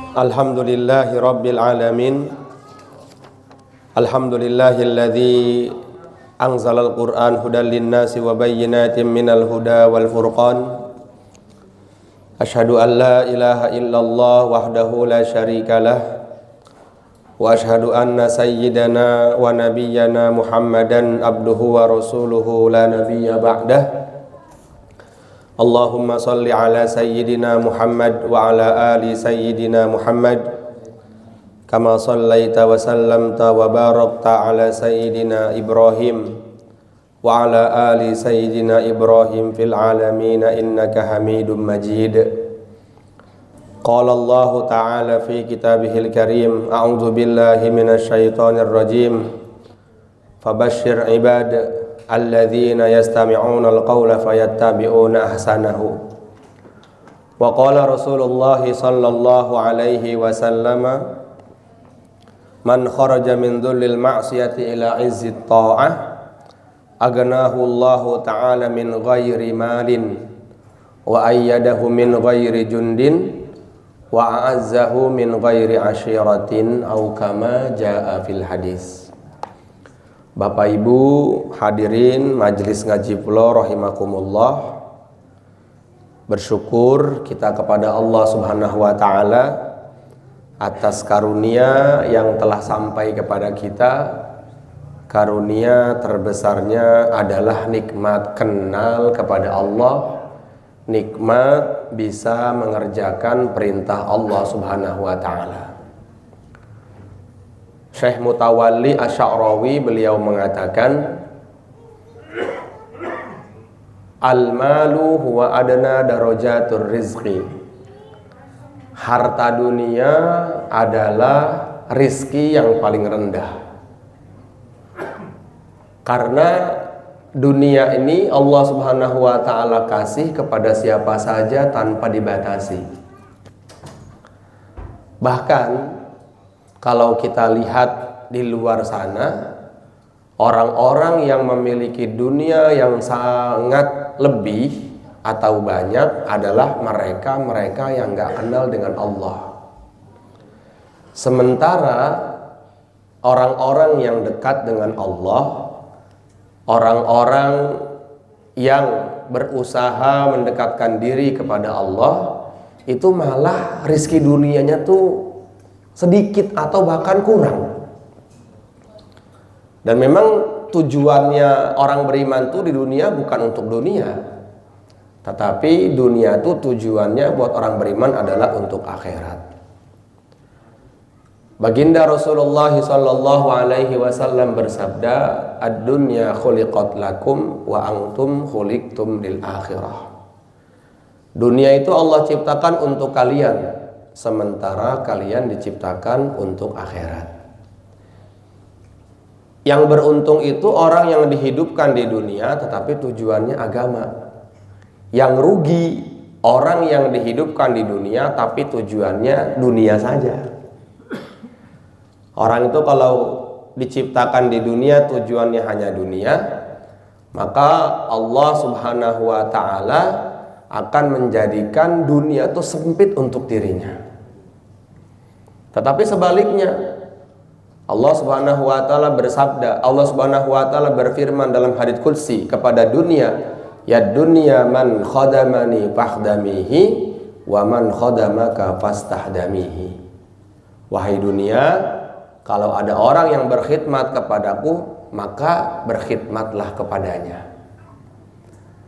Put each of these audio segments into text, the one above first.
Alhamdulillahi Rabbil Alamin. Alhamdulillahilladzi anzalal Qur'an hudan linnasi wa bayyinatin minal huda wal furqan. Asyhadu an la ilaha illallah wahdahu la syarika lah. Wa asyhadu anna sayyidana wa nabiyyana Muhammadan abduhu wa rasuluhu la nabiyya ba'dah. Allahumma salli ala sayyidina Muhammad wa ala ali sayyidina Muhammad kama sallaita wa sallamta wa barakta ala sayyidina Ibrahim wa ala ali sayyidina Ibrahim fil alamin innaka Hamidum Majid. Qala Allah ta'ala fi kitabihil karim, a'udzu billahi minasy syaithanir rajim. Fabashshir ibad alladzina yastami'una al-qawla fayattabi'una ahsanahu. Wa qala Rasulullah sallallahu alaihi wasallam, man kharaja min dhullil ma'siyati ila izzit ta'ah agnahu Allah ta'ala min ghairi malin wa ayyadahu min ghairi jundin wa a'azzahu min ghairi ashiratin au kama jaa fil hadis. Bapak Ibu hadirin majelis ngaji pulau rahimakumullah, bersyukur kita kepada Allah Subhanahu wa taala atas karunia yang telah sampai kepada kita. Karunia terbesarnya adalah nikmat kenal kepada Allah, nikmat bisa mengerjakan perintah Allah Subhanahu wa taala. Syekh Mutawalli Asy'arawi beliau mengatakan, al-malu huwa adna darajatur rizqi. Harta dunia adalah rizki yang paling rendah. Karena dunia ini Allah Subhanahu wa taala kasih kepada siapa saja tanpa dibatasi. Bahkan kalau kita lihat di luar sana, orang-orang yang memiliki dunia yang sangat lebih atau banyak adalah mereka yang gak kenal dengan Allah. Sementara orang-orang yang dekat dengan Allah, orang-orang yang berusaha mendekatkan diri kepada Allah, itu malah rizki dunianya tuh sedikit atau bahkan kurang. Dan memang tujuannya orang beriman tuh di dunia bukan untuk dunia, tetapi dunia tuh tujuannya buat orang beriman adalah untuk akhirat. Baginda Rasulullah sallallahu alaihi wasallam bersabda, ad-dunya khuliqat lakum wa antum khuliqtum lil akhirah. Dunia itu Allah ciptakan untuk kalian, sementara kalian diciptakan untuk akhirat. Yang beruntung itu orang yang dihidupkan di dunia tetapi tujuannya agama. Yang rugi orang yang dihidupkan di dunia tapi tujuannya dunia saja. Orang itu kalau diciptakan di dunia tujuannya hanya dunia, maka Allah Subhanahu wa taala akan menjadikan dunia itu sempit untuk dirinya. Tetapi sebaliknya, Allah Subhanahu wa taala bersabda, Allah Subhanahu wa taala berfirman dalam hadits qudsi kepada dunia, ya dunya man khadamani fahdamihi wa man khadamaka fastahdamihi. Wahai dunia, kalau ada orang yang berkhidmat kepadaku, maka berkhidmatlah kepadanya.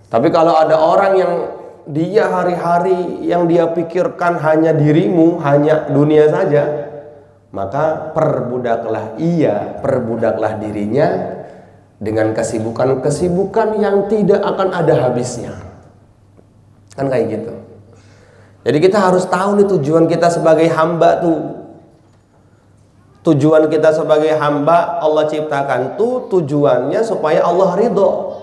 Tapi kalau ada orang yang dia hari-hari yang dia pikirkan hanya dirimu, hanya dunia saja, maka perbudaklah dirinya dengan kesibukan-kesibukan yang tidak akan ada habisnya. Kan kayak gitu. Jadi kita harus tahu nih tujuan kita sebagai hamba tuh. Tujuan kita sebagai hamba Allah ciptakan tuh tujuannya supaya Allah ridho.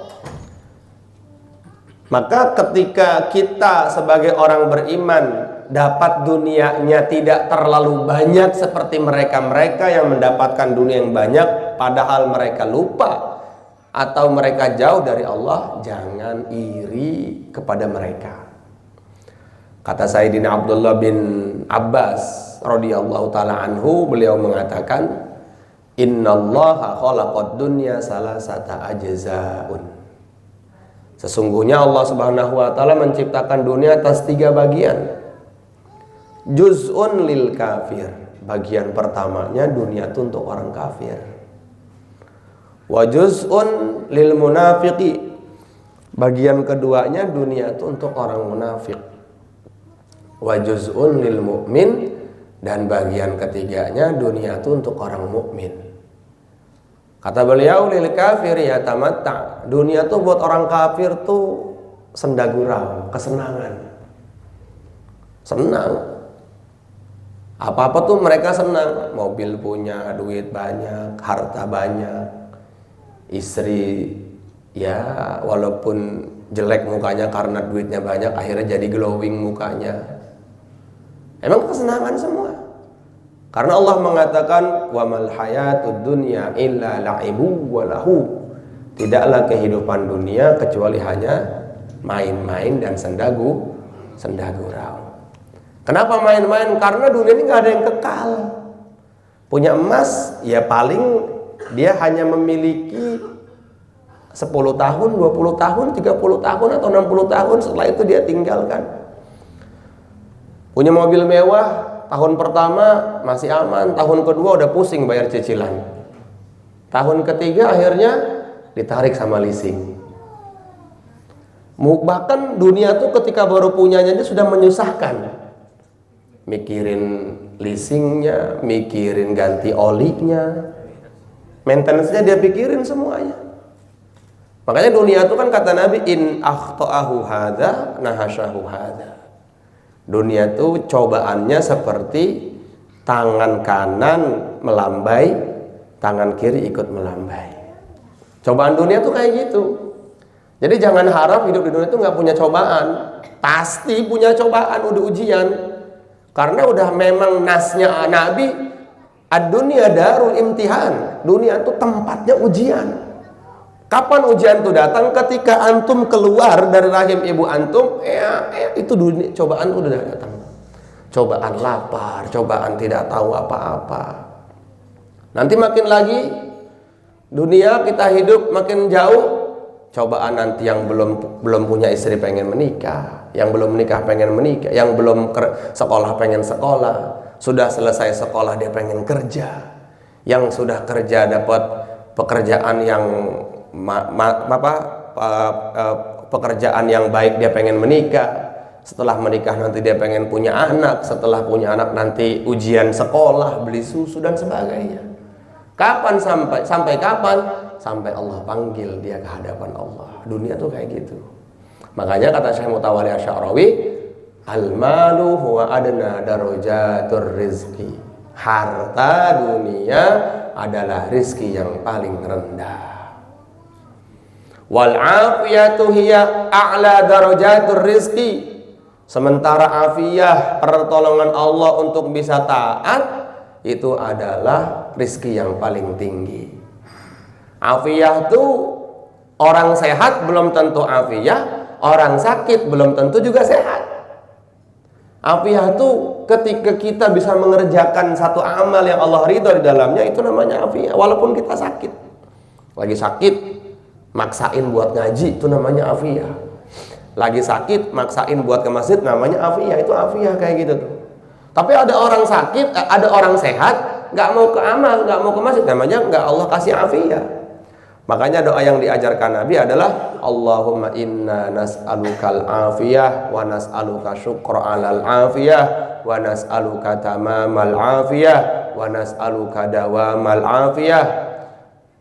Maka ketika kita sebagai orang beriman dapat dunianya tidak terlalu banyak seperti mereka-mereka yang mendapatkan dunia yang banyak padahal mereka lupa atau mereka jauh dari Allah, jangan iri kepada mereka. Kata Sayyidina Abdullah bin Abbas, radhiyallahu taala anhu, beliau mengatakan, innallaha khalaqad dunya salasata ajzaun. Sesungguhnya Allah Subhanahu wa taala menciptakan dunia atas 3 bagian. Juz'un lil kafir. Bagian pertamanya dunia itu untuk orang kafir. Wa juz'un lil munafiqi. Bagian keduanya dunia itu untuk orang munafik. Wa juz'un lil mu'min, dan bagian ketiganya dunia itu untuk orang mukmin. Kata beliau, lil kafir yatamatta. Dunia tuh buat orang kafir tuh sendagurau, kesenangan. Senang. Apa-apa tuh mereka senang. Mobil punya, duit banyak, harta banyak. Istri ya walaupun jelek mukanya karena duitnya banyak, akhirnya jadi glowing mukanya. Emang kesenangan semua. Karena Allah mengatakan wa mal hayatud dunya illa la'ibu wa lahu. Tidaklah kehidupan dunia kecuali hanya main-main dan sendagurau. Kenapa main-main? Karena dunia ini gak ada yang kekal. Punya emas ya paling dia hanya memiliki 10 tahun, 20 tahun, 30 tahun atau 60 tahun, setelah itu dia tinggalkan. Punya mobil mewah, tahun pertama masih aman, tahun kedua udah pusing bayar cicilan. Tahun ketiga akhirnya ditarik sama leasing. Bahkan dunia tuh ketika baru punyanya dia sudah menyusahkan. Mikirin leasingnya, mikirin ganti olinya, maintenance-nya dia pikirin semuanya. Makanya dunia itu kan kata Nabi, in akhta'ahu hadza nahasyahu hadza. Dunia itu cobaannya seperti tangan kanan melambai, tangan kiri ikut melambai. Cobaan dunia tuh kayak gitu. Jadi jangan harap hidup di dunia itu nggak punya cobaan. Pasti punya cobaan, udah ujian. Karena udah memang nasnya Nabi, ad-dunya darul imtihan. Dunia itu tempatnya ujian. Kapan ujian itu datang? Ketika antum keluar dari rahim ibu antum, itu dunia, cobaan udah datang. Cobaan lapar, cobaan tidak tahu apa-apa. Nanti makin lagi dunia kita hidup makin jauh, cobaan nanti yang belum punya istri pengen menikah, yang belum menikah pengen menikah, yang belum sekolah pengen sekolah, sudah selesai sekolah dia pengen kerja, yang sudah kerja dapat pekerjaan yang pekerjaan yang baik dia pengen menikah. Setelah menikah nanti dia pengen punya anak. Setelah punya anak nanti ujian sekolah, beli susu dan sebagainya. Kapan sampai kapan? Sampai Allah panggil dia ke hadapan Allah. Dunia tuh kayak gitu. Makanya kata Syekh Mutawalli Asy-Sya'rawi, al-malu huwa adna darajatur rizqi. Harta dunia adalah rizki yang paling rendah. Wal afiyatu hiya a'la darajatur rizqi. Sementara afiyah, pertolongan Allah untuk bisa taat, itu adalah rizki yang paling tinggi. Afiyah itu orang sehat belum tentu afiyah, orang sakit belum tentu juga sehat. Afiyah itu ketika kita bisa mengerjakan satu amal yang Allah ridho di dalamnya, itu namanya afiyah. Walaupun kita sakit, lagi sakit maksain buat ngaji, itu namanya afiyah. Lagi sakit maksain buat ke masjid, namanya afiyah. Itu afiyah kayak gitu tuh. Tapi ada orang sakit, ada orang sehat, nggak mau ke amal, nggak mau ke masjid, namanya nggak Allah kasih afiyah. Makanya doa yang diajarkan Nabi adalah Allahumma inna nas'alukal afiyah wa nas'aluka syukra alal afiyah wa nas'aluka tamamal afiyah wa nas'aluka dawamal afiyah.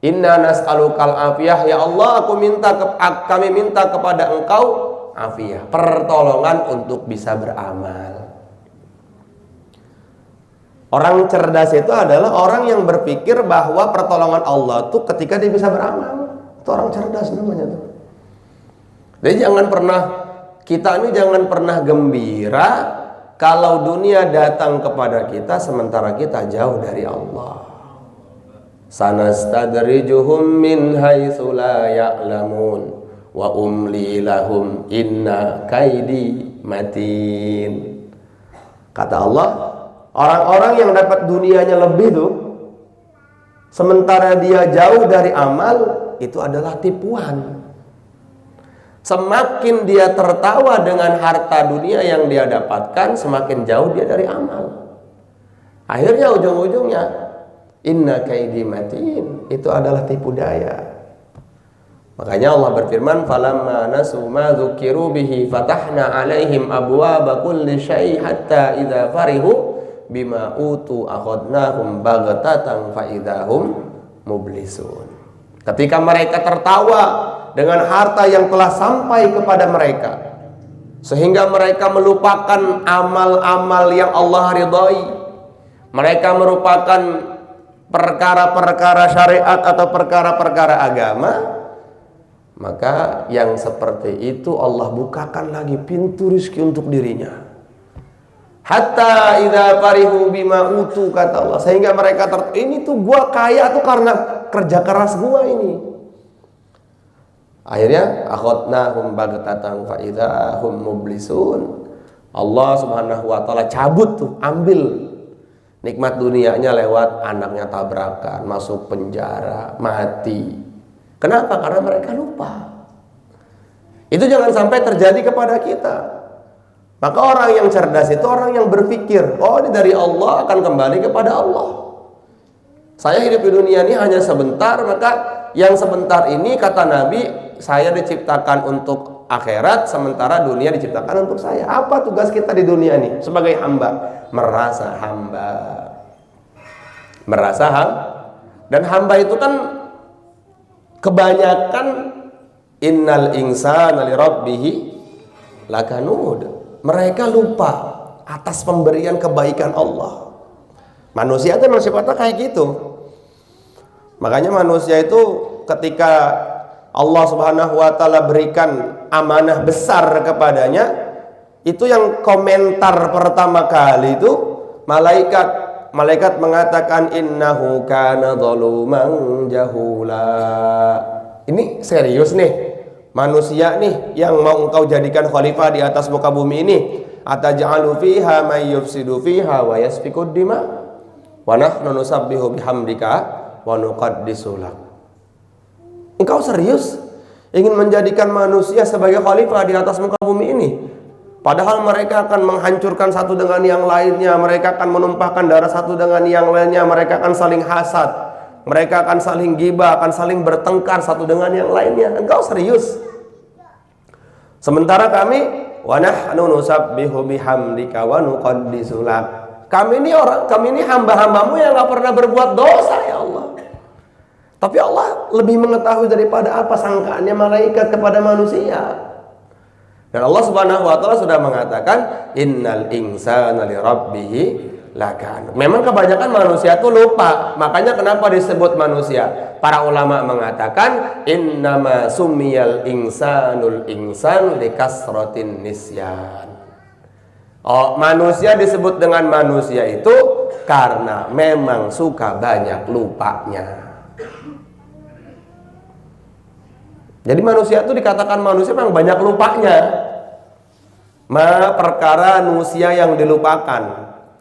Inna nas'alukal afiyah, ya Allah, kami minta kepada Engkau afiyah, pertolongan untuk bisa beramal. Orang cerdas itu adalah orang yang berpikir bahwa pertolongan Allah itu ketika dia bisa beramal. Itu orang cerdas namanya tuh. Jadi kita jangan pernah gembira kalau dunia datang kepada kita sementara kita jauh dari Allah. Sanastadrijuhum min haitsu la ya'lamun wa umli lahum inna kaidi matin. Kata Allah, Orang-orang yang dapat dunianya lebih tuh, sementara dia jauh dari amal, itu adalah tipuan. Semakin dia tertawa dengan harta dunia yang dia dapatkan, semakin jauh dia dari amal. Akhirnya ujung-ujungnya, inna kaidi matin, itu adalah tipu daya. Makanya Allah berfirman, falamma nasu ma dzukiru bihi fatahna alaihim abwaaba kulli syai' hatta idza farihu bima utu akhadnahum baghtatan fa idahum mublisun. Ketika mereka tertawa dengan harta yang telah sampai kepada mereka, sehingga mereka melupakan amal-amal yang Allah ridhai, mereka merupakan perkara-perkara syariat atau perkara-perkara agama, maka yang seperti itu Allah bukakan lagi pintu rezeki untuk dirinya. Hatta idza farihu bima utu, kata Allah, sehingga mereka ini tuh gua kaya tuh karena kerja keras gua ini. Akhirnya akhadnahum baghtatan fa idahum mublisun. Allah Subhanahu wa taala cabut tuh, ambil nikmat dunianya lewat anaknya tabrakan, masuk penjara, mati. Kenapa? Karena mereka lupa. Itu jangan sampai terjadi kepada kita. Maka orang yang cerdas itu orang yang berpikir, oh ini dari Allah, akan kembali kepada Allah. Saya hidup di dunia ini hanya sebentar, maka yang sebentar ini kata Nabi, saya diciptakan untuk akhirat, sementara dunia diciptakan untuk saya. Apa tugas kita di dunia ini sebagai hamba? Merasa hamba. Merasa hamba. Dan hamba itu kan kebanyakan innal insana li rabbihi lakanud. Mereka lupa atas pemberian kebaikan Allah. Manusia itu memang sifatnya kayak gitu. Makanya manusia itu ketika Allah Subhanahu wa taala berikan amanah besar kepadanya, itu yang komentar pertama kali itu malaikat mengatakan innahu kana zaluman jahula. Ini serius nih. Manusia nih yang mau engkau jadikan khalifah di atas muka bumi ini, ataj'alu fiha may yufsidu fiha wa yasfikud dima wa nahnu nusabbihu bihamdika wa nuqaddisu lak. Engkau serius ingin menjadikan manusia sebagai khalifah di atas muka bumi ini? Padahal mereka akan menghancurkan satu dengan yang lainnya, mereka akan menumpahkan darah satu dengan yang lainnya, mereka akan saling hasad, mereka akan saling ghibah, akan saling bertengkar satu dengan yang lainnya. Engkau serius? Sementara kami wa nahnu nusabbihu bihamdika wa nuqaddisu lak. Kami ini hamba-hambamu yang enggak pernah berbuat dosa, ya Allah. Tapi Allah lebih mengetahui daripada apa sangkaannya malaikat kepada manusia. Dan Allah Subhanahu wa taala sudah mengatakan innal insana li rabbih lakan. Memang kebanyakan manusia itu lupa. Makanya kenapa disebut manusia? Para ulama mengatakan innama sumiyal insanul insan likasratin nisyan. Oh, manusia disebut dengan manusia itu karena memang suka banyak lupanya. Jadi manusia itu dikatakan manusia memang banyak lupanya. Perkara manusia yang dilupakan.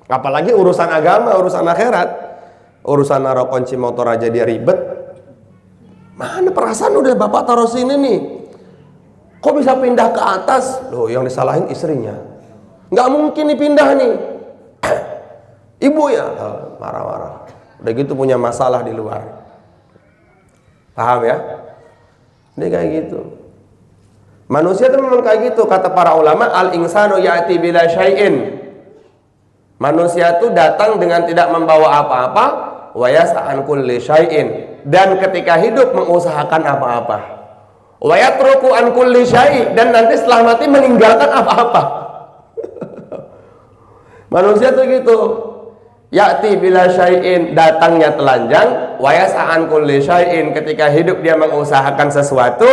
Apalagi urusan agama, urusan akhirat. Urusan naruh kunci motor aja dia ribet. Mana perasaan udah bapak taruh sini nih, kok bisa pindah ke atas? Loh, yang disalahin istrinya. Nggak mungkin dipindah nih. Ibu ya marah-marah. Udah gitu punya masalah di luar. Paham ya? Ini kayak gitu. Manusia itu memang kayak gitu. Kata para ulama, al-insanu ya'ti bila syai'in. Manusia itu datang dengan tidak membawa apa-apa, wa yas'an kulli syai'in. Dan ketika hidup mengusahakan apa-apa. Wa yatruku an kulli syai', dan nanti setelah mati meninggalkan apa-apa. Manusia tuh gitu. Ya'ti bila syai'in, datangnya telanjang, wa yas'an kulli syai'in, ketika hidup dia mengusahakan sesuatu,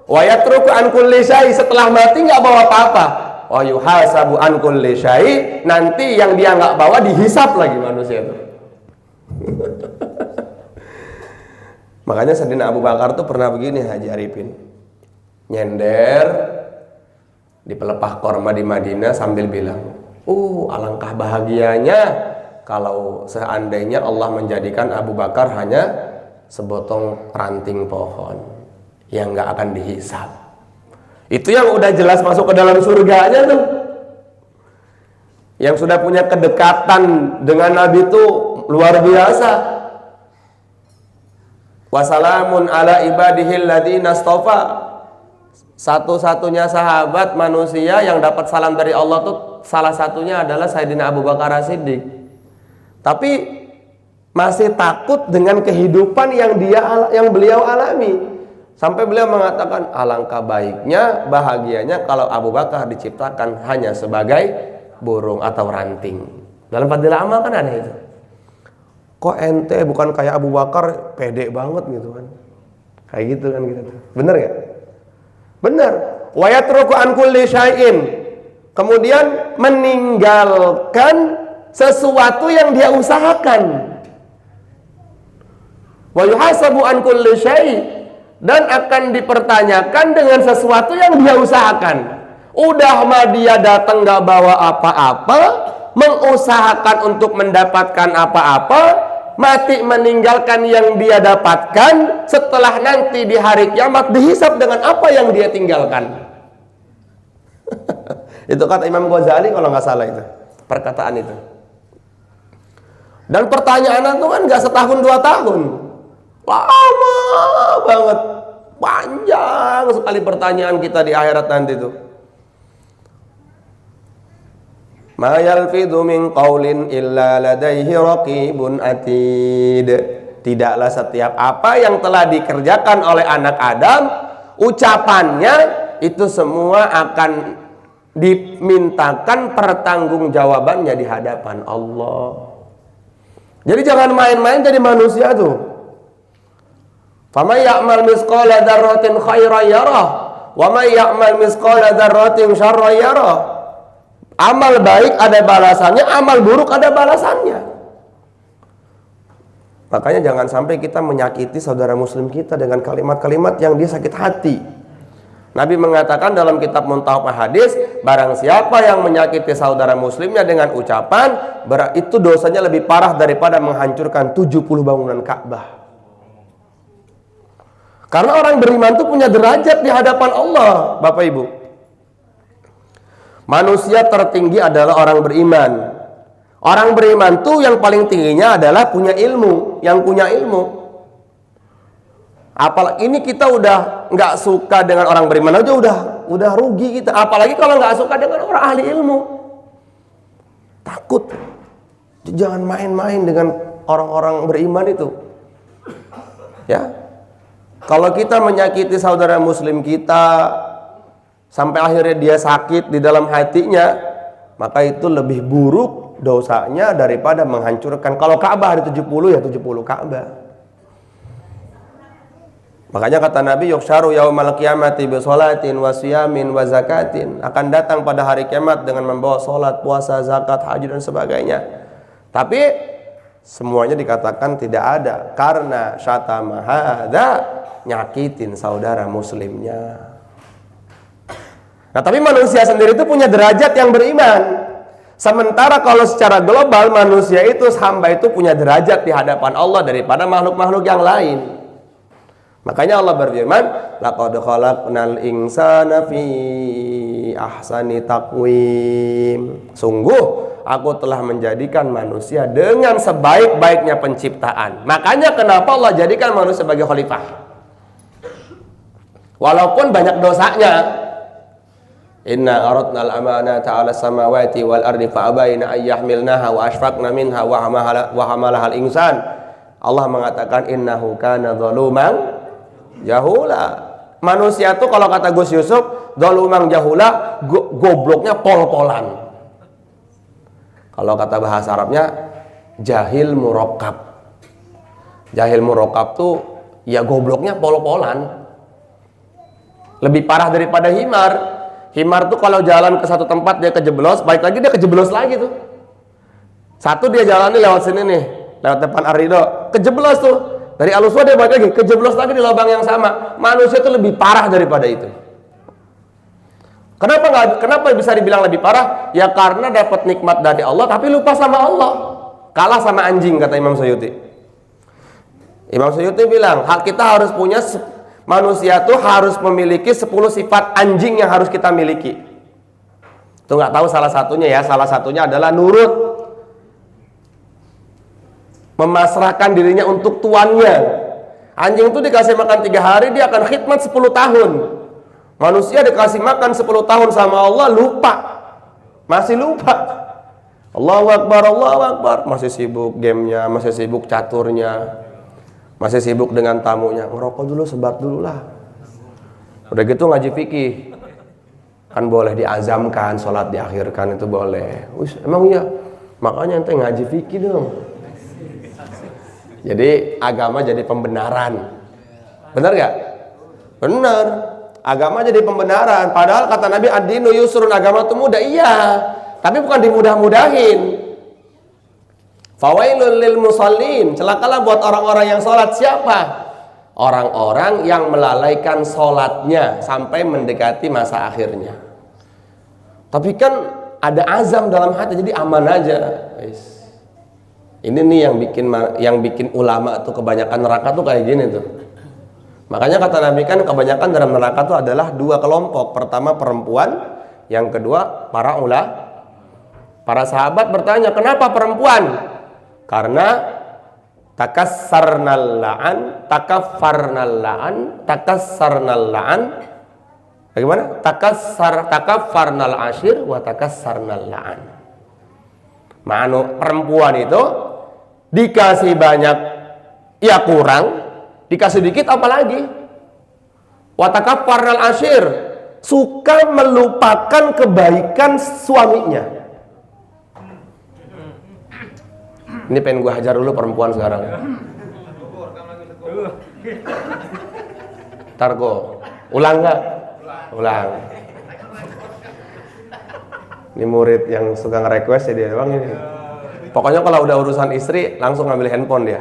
wa yatruku an kulli syai', setelah mati enggak bawa apa-apa. Wa yuhasabu an kulli syai', nanti yang dia enggak bawa dihisap lagi manusia itu. Makanya Sayyidina Abu Bakar tuh pernah begini, Haji Arifin, nyender di pelepah korma di Madinah sambil bilang, Alangkah bahagianya kalau seandainya Allah menjadikan Abu Bakar hanya sebotong ranting pohon yang nggak akan dihisab. Itu yang udah jelas masuk ke dalam surganya tuh. Yang sudah punya kedekatan dengan Nabi itu luar biasa. Wassalamun ala ibadihil ladzina astafa. Satu-satunya sahabat manusia yang dapat salam dari Allah tuh salah satunya adalah Sayyidina Abu Bakar As-Siddiq. Tapi masih takut dengan kehidupan yang beliau alami. Sampai beliau mengatakan, alangkah baiknya, bahagianya kalau Abu Bakar diciptakan hanya sebagai burung atau ranting. Dalam fadilah amal kan ada itu. Kok ente bukan kayak Abu Bakar, pede banget gitu kan. Kayak gitu kan gitu. Bener gak? Bener. Wa yatruku an kulli syai'in. Kemudian meninggalkan sesuatu yang dia usahakan. Wa yuhasabu an kulli syai', dan akan dipertanyakan dengan sesuatu yang dia usahakan. Udah mah dia datang gak bawa apa-apa, mengusahakan untuk mendapatkan apa-apa, mati meninggalkan yang dia dapatkan, setelah nanti di hari kiamat dihisab dengan apa yang dia tinggalkan. Itu kata Imam Ghazali kalau nggak salah itu perkataan itu. Dan pertanyaan itu kan nggak setahun 2 tahun, lama banget, panjang sekali pertanyaan kita di akhirat nanti itu. Ma yalfidhu min qaulin illa ladaihi raqibun atid. Tidaklah setiap apa yang telah dikerjakan oleh anak Adam, ucapannya itu semua akan dimintakan pertanggungjawabannya di hadapan Allah. Jadi jangan main-main jadi manusia tuh. Faman ya'mal misqala dzarratin khairan yarah, wa man ya'mal misqala dzarratin syarran yarah. Amal baik ada balasannya, amal buruk ada balasannya. Makanya jangan sampai kita menyakiti saudara muslim kita dengan kalimat-kalimat yang dia sakit hati. Nabi mengatakan dalam kitab Muntahab Hadis, barang siapa yang menyakiti saudara muslimnya dengan ucapan, itu dosanya lebih parah daripada menghancurkan 70 bangunan Ka'bah. Karena orang beriman itu punya derajat di hadapan Allah, Bapak Ibu. Manusia tertinggi adalah orang beriman. Orang beriman tuh yang paling tingginya adalah punya ilmu, yang punya ilmu. Apalagi ini kita udah nggak suka dengan orang beriman aja udah rugi kita. Apalagi kalau nggak suka dengan orang ahli ilmu. Takut. Jangan main-main dengan orang-orang beriman itu. Ya. Kalau kita menyakiti saudara muslim kita sampai akhirnya dia sakit di dalam hatinya, maka itu lebih buruk dosanya daripada menghancurkan. Kalau Ka'bah ada 70 ya 70 Ka'bah. Makanya kata Nabi, yuksharu yaumal qiyamati bi sholatin wa siyamin wa zakatin. Akan datang pada hari kiamat dengan membawa salat, puasa, zakat, haji dan sebagainya. Tapi semuanya dikatakan tidak ada karena syatama hadza, nyakitin saudara muslimnya. Nah, tapi manusia sendiri itu punya derajat yang beriman. Sementara kalau secara global manusia itu, hamba itu punya derajat di hadapan Allah daripada makhluk-makhluk yang lain. Makanya Allah berfirman, laqad khalaqnal insana fi ahsani taqwim. Sungguh aku telah menjadikan manusia dengan sebaik-baiknya penciptaan. Makanya kenapa Allah jadikan manusia sebagai khalifah? Walaupun banyak dosanya. Inna aradna al-amanata 'ala samawati wal ardi fa'abaina ay yahmilnaha wa ashfaqna minha wa hamalaha al-insan. Allah mengatakan innahu kana zaluman jahula. Manusia tuh kalau kata Gus Yusuf, zaluman jahula, gobloknya pol-polan. Kalau kata bahasa Arabnya jahil murakkab. Jahil murakkab tuh ya gobloknya pol-polan. Lebih parah daripada himar. Himar tuh kalau jalan ke satu tempat dia kejeblos, balik lagi dia kejeblos lagi tuh. Satu dia jalan nih lewat sini nih, lewat depan Arido, kejeblos tuh. Dari Aluswa dia balik lagi, kejeblos lagi di lubang yang sama. Manusia tuh lebih parah daripada itu. Kenapa bisa dibilang lebih parah? Ya karena dapat nikmat dari Allah tapi lupa sama Allah. Kalah sama anjing, kata Imam Suyuti. Imam Suyuti bilang, kita harus punya, manusia tuh harus memiliki 10 sifat anjing yang harus kita miliki. Tuh nggak tahu salah satunya ya. Salah satunya adalah nurut. Memasrahkan dirinya untuk tuannya. Anjing itu dikasih makan 3 hari, dia akan khidmat 10 tahun. Manusia dikasih makan 10 tahun sama Allah, lupa. Masih lupa. Allahu Akbar, Allahu Akbar. Masih sibuk gamenya, masih sibuk caturnya, masih sibuk dengan tamunya. Ngerokok dulu, sebat dulu lah. Udah gitu ngaji fikih. Kan boleh diazamkan, sholat diakhirkan, itu boleh. Emang iya? Makanya ente ngaji fikih dong. Jadi agama jadi pembenaran. Benar gak? Benar. Agama jadi pembenaran. Padahal kata Nabi, ad-dinu yusrun, agama itu mudah. Iya, tapi bukan dimudah-mudahin. Fawailul lil musallin, celakalah buat orang-orang yang sholat. Siapa? Orang-orang yang melalaikan sholatnya sampai mendekati masa akhirnya. Tapi kan ada azam dalam hati, jadi aman aja. Ini nih yang bikin ulama tuh kebanyakan neraka tuh kayak gini tuh. Makanya kata Nabi kan kebanyakan dalam neraka itu adalah 2 kelompok. Pertama perempuan, yang kedua para ulama. Para sahabat bertanya, kenapa perempuan? Karena takassarnal la'an. Bagaimana? Takaffarnal ashir wa takassarnal la'an. Perempuan itu dikasih banyak ya kurang, dikasih dikit apalagi. Watakaffarnal ashir, suka melupakan kebaikan suaminya. Ini pengen gue hajar dulu perempuan sekarang. Ntar gue ulang gak? Ulang. Ini murid yang suka nge-request ya dia doang ini. Pokoknya kalau udah urusan istri langsung ngambil handphone dia.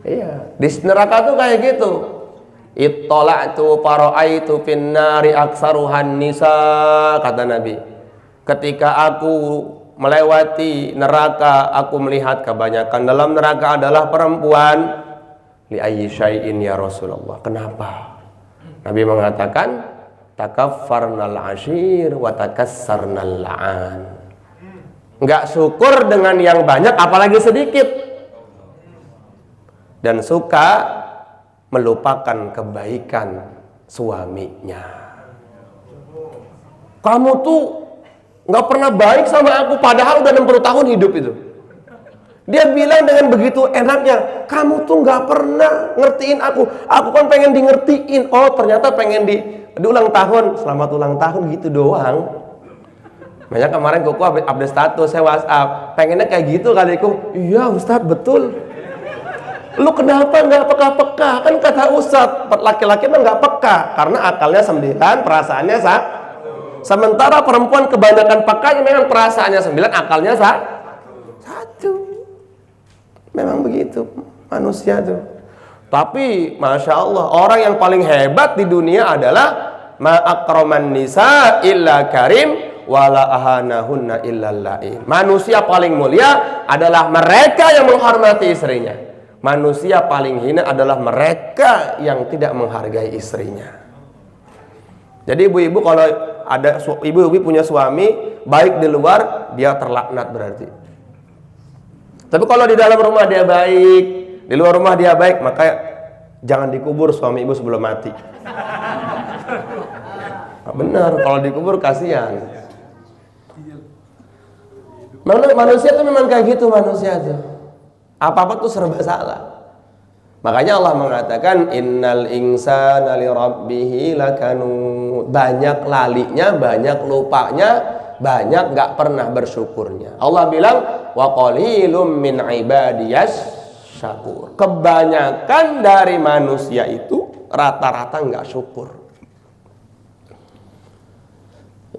Iya, di neraka tuh kayak gitu. Ittola'tu fara'aitu finnari aksaruhan nisa, kata Nabi. Ketika aku melewati neraka, aku melihat kebanyakan dalam neraka adalah perempuan. Li ayyi syai'in ya Rasulullah. Kenapa? Nabi mengatakan, takaffarnal ashir wa takassarnal la'an. Enggak syukur dengan yang banyak apalagi sedikit. Dan suka melupakan kebaikan suaminya. Kamu tuh nggak pernah baik sama aku, padahal udah 60 tahun hidup itu. Dia bilang dengan begitu enaknya, kamu tuh nggak pernah ngertiin aku. Aku kan pengen di ngertiin. Oh ternyata pengen di ulang tahun. Selamat ulang tahun gitu doang. Makanya kemarin Koko update status saya WhatsApp, pengennya kayak gitu kali Koko. Iya Ustadz betul. Lu kenapa nggak peka-peka? Kan kata Ustadz, laki-laki mah nggak peka karena akalnya 9, perasaannya 1. Sementara perempuan kebanyakan pekanya, memang perasaannya 9, akalnya 1. Memang begitu manusia tuh. Tapi masya Allah, orang yang paling hebat di dunia adalah ma'akraman nisa illa karim wala ahanahunna illa la'in. Manusia paling mulia adalah mereka yang menghormati istrinya. Manusia paling hina adalah mereka yang tidak menghargai istrinya. Jadi ibu-ibu kalau ada ibu-ibu punya suami baik di luar, dia terlaknat berarti. Tapi kalau di dalam rumah dia baik, di luar rumah dia baik, maka jangan dikubur suami ibu sebelum mati. Nah, benar, kalau dikubur kasihan. Manusia tuh memang kayak gitu manusia tuh. Apa-apa tuh serba salah. Makanya Allah mengatakan innal insana li rabbih lakanud. Banyak lalinya, banyak lupanya, banyak gak pernah bersyukurnya. Allah bilang wa qalilum min ibadiyas syakur. Kebanyakan dari manusia itu rata-rata gak syukur.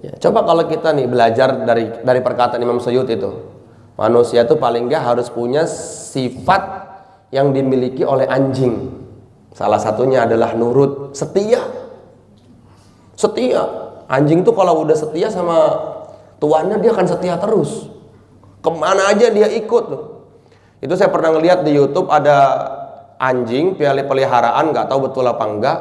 Ya, coba kalau kita nih belajar dari perkataan Imam Suyuti itu, manusia itu paling nggak harus punya sifat yang dimiliki oleh anjing. Salah satunya adalah nurut, setia. Setia. Anjing tuh kalau udah setia sama tuannya dia akan setia terus. Kemana aja dia ikut tuh. Itu saya pernah ngeliat di YouTube ada anjing peliharaan, nggak tahu betul apa enggak,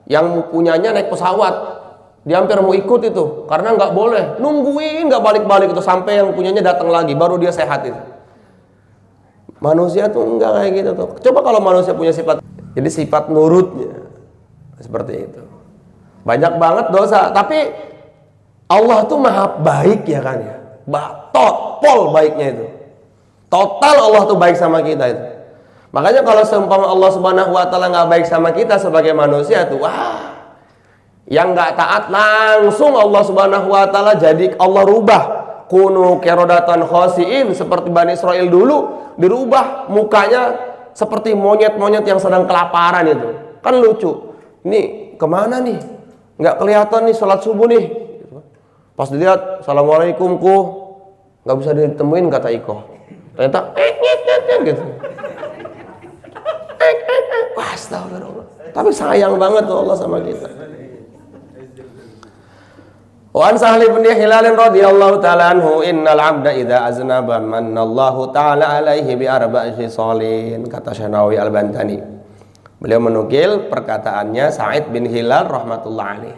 yang punyanya naik pesawat. Dia hampir mau ikut itu karena nggak boleh, nungguin nggak balik-balik itu sampai yang punyanya datang lagi baru dia sehat itu. Manusia tuh enggak kayak gitu tuh. Coba kalau manusia punya sifat, jadi sifat nurutnya seperti itu. Banyak banget dosa, tapi Allah tuh maha baik ya kan ya. Total baiknya itu. Total Allah tuh baik sama kita itu. Makanya kalau seumpama Allah Subhanahu wa taala nggak baik sama kita sebagai manusia tuh, wah, yang nggak taat langsung Allah Subhanahu wa taala jadi Allah rubah. Kunu kerodatan khosiin, seperti Bani Israel dulu dirubah mukanya seperti monyet-monyet yang sedang kelaparan itu. Kan lucu. Ini kemana nih? Nggak kelihatan nih sholat subuh nih. Pas dilihat, assalamualaikum ku, nggak bisa ditemuin kata Iko. Ternyata gitu. Wah, astagfirullah. Tapi sayang banget tuh Allah sama kita. Wa an Sahli bin Hilal radhiyallahu ta'ala anhu innal 'abda idza aznaba manallahu ta'ala alaihi bi arba'i khisalin, kata Syanawi Al-Bantani. Beliau menukil perkataannya Sa'id bin Hilal rahmatullah alaih.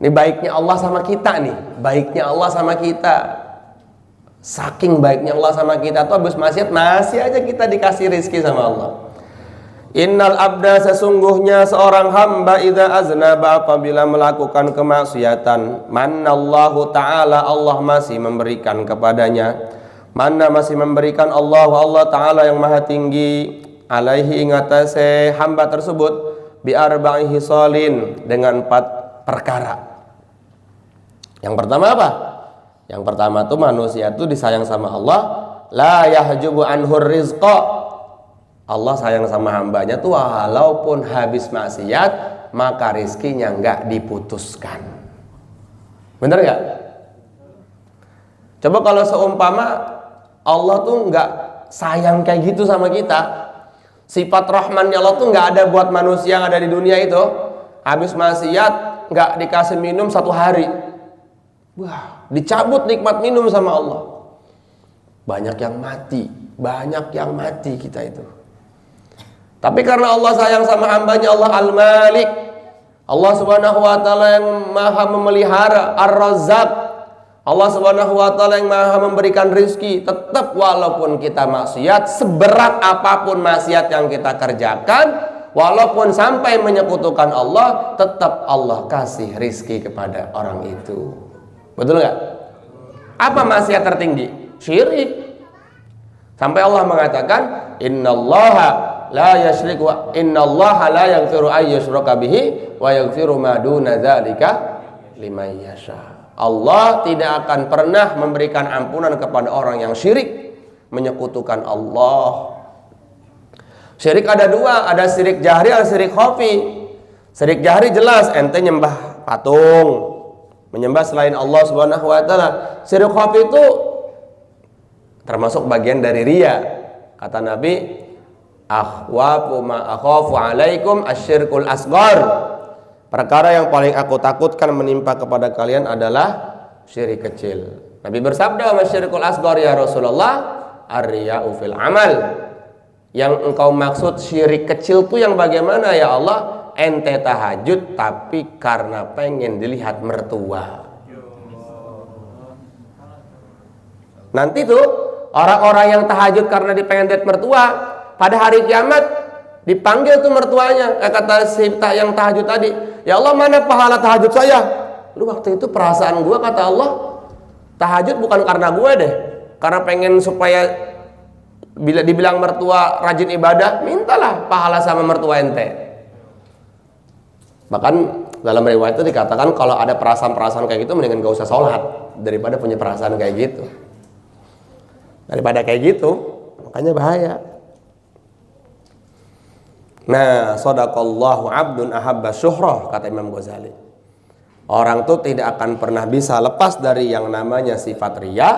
Ini baiknya Allah sama kita nih, baiknya Allah sama kita. Saking baiknya Allah sama kita tuh habis maksiat masih aja kita dikasih rezeki sama Allah. Innal abda, sesungguhnya seorang hamba idza aznaba, apabila melakukan kemaksiatan, manallahu ta'ala, Allah masih memberikan kepadanya, mana masih memberikan Allah ta'ala yang maha tinggi, alaihi ingatase hamba tersebut, bi arba'i hisalin, dengan 4 perkara. Yang pertama apa? Yang pertama tuh manusia tuh disayang sama Allah, la yahjubu anhur rizqa. Allah sayang sama hambanya tuh walaupun habis maksiat maka rizkinya nggak diputuskan. Bener nggak? Coba kalau seumpama Allah tuh nggak sayang kayak gitu sama kita, sifat rahmannya Allah tuh nggak ada buat manusia yang ada di dunia itu, habis maksiat nggak dikasih minum 1 hari, wah, dicabut nikmat minum sama Allah. Banyak yang mati kita itu. Tapi karena Allah sayang sama hambanya, Allah Al-Malik, Allah Subhanahu wa taala yang maha memelihara, Ar-Razzaq, Allah Subhanahu wa taala yang maha memberikan rizki, tetap walaupun kita maksiat, seberat apapun maksiat yang kita kerjakan, walaupun sampai menyekutukan Allah, tetap Allah kasih rizki kepada orang itu. Betul nggak? Apa maksiat tertinggi? Syirik. Sampai Allah mengatakan, innallaha la yasyriku innallaha la yaghfiru ay yushraka bihi wa yaghfiru ma duna dzalika liman yasha. Allah tidak akan pernah memberikan ampunan kepada orang yang syirik, menyekutukan Allah. Syirik ada 2, ada syirik jahri, ada syirik khafi. Syirik jahri jelas ente nyembah patung, menyembah selain Allah Subhanahu wa taala. Syirik khafi itu termasuk bagian dari riya. Kata Nabi, akhwafu ma akhafu alaikum asyirkul asghar. Perkara yang paling aku takutkan menimpa kepada kalian adalah syirik kecil. Nabi bersabda, masyirkul asghar ya Rasulullah, ar-riya'u fil amal. Yang engkau maksud syirik kecil tuh yang bagaimana ya Allah? Ente tahajud tapi karena pengen dilihat mertua. Nanti tuh orang-orang yang tahajud karena dipengen dilihat mertua, pada hari kiamat dipanggil tuh mertuanya, kata si yang tahajud tadi, ya Allah, mana pahala tahajud saya? Lu waktu itu perasaan gue, kata Allah, tahajud bukan karena gue deh, karena pengen supaya bila dibilang mertua rajin ibadah, mintalah pahala sama mertua ente. Bahkan dalam riwayat itu dikatakan kalau ada perasaan-perasaan kayak gitu mendingan gak usah sholat daripada punya perasaan kayak gitu. Daripada kayak gitu, makanya bahaya. Nah, sadaqallahu abdun ahabba syuhrah, kata Imam Ghazali. Orang tuh tidak akan pernah bisa lepas dari yang namanya sifat riya.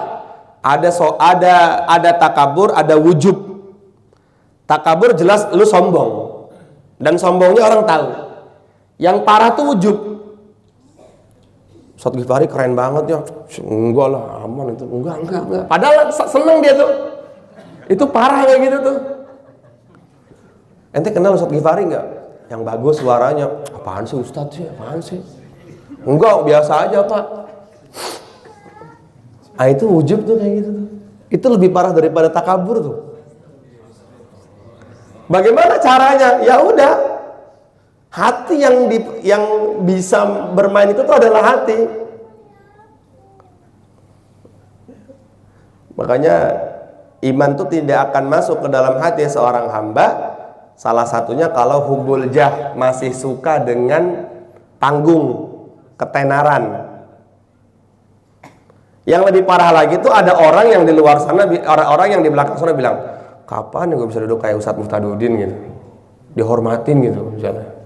Ada takabur, ada wujub. Takabur jelas lu sombong, dan sombongnya orang tahu. Yang parah tuh wujub. Ustaz Ghifari keren banget ya. Enggak lah, aman itu. Enggak. Padahal seneng dia tuh. Itu parah kayak gitu tuh. Ente kenal Ustaz Ghifari enggak? Yang bagus suaranya. Apaan sih Ustaz sih? Apaan sih? Enggak, biasa aja Pak. Ah itu ujub tuh kayak gitu tuh. Itu lebih parah daripada takabur tuh. Bagaimana caranya? Ya udah. Hati yang bisa bermain itu tuh adalah hati. Makanya iman tuh tidak akan masuk ke dalam hati seorang hamba. Salah satunya kalau hubul jah, masih suka dengan panggung, ketenaran. Yang lebih parah lagi tuh ada orang yang di luar sana, orang yang di belakang sana bilang, kapan gue bisa duduk kayak Ustadz Muftadudin gitu, dihormatin gitu misalnya.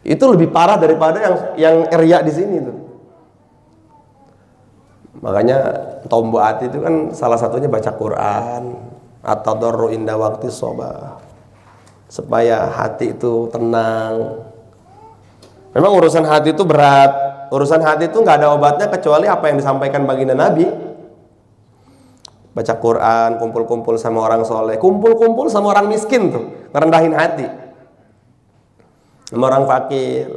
Itu lebih parah daripada yang riya di sini tuh. Makanya tombo hati itu kan salah satunya baca Quran atau dorru inda waqti shabah, supaya hati itu tenang. Memang urusan hati itu berat. Urusan hati itu nggak ada obatnya kecuali apa yang disampaikan baginda Nabi. Baca Quran, kumpul-kumpul sama orang soleh, kumpul-kumpul sama orang miskin tuh, ngerendahin hati. Sama orang fakir.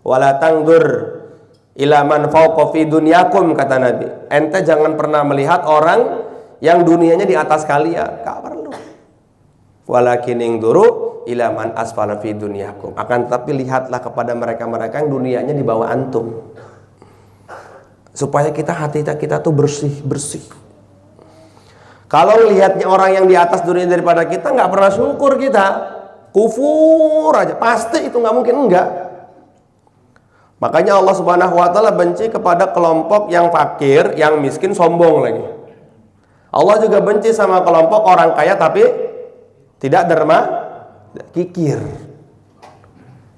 Wala tangdur ila man fawqa fi dunyakum, kata Nabi. Ente jangan pernah melihat orang yang dunianya di atas kalian. Gak perlu. Walakin ingduru ila man asfala fi dunyakum. Akan tetapi lihatlah kepada mereka-mereka yang dunianya di bawah antum. Supaya hati kita tuh bersih. Kalau lihatnya orang yang di atas dunia daripada kita, nggak pernah syukur kita. Kufur aja, pasti itu nggak mungkin enggak. Makanya Allah Subhanahu wa taala benci kepada kelompok yang fakir, yang miskin, sombong lagi. Allah juga benci sama kelompok orang kaya tapi tidak derma, kikir.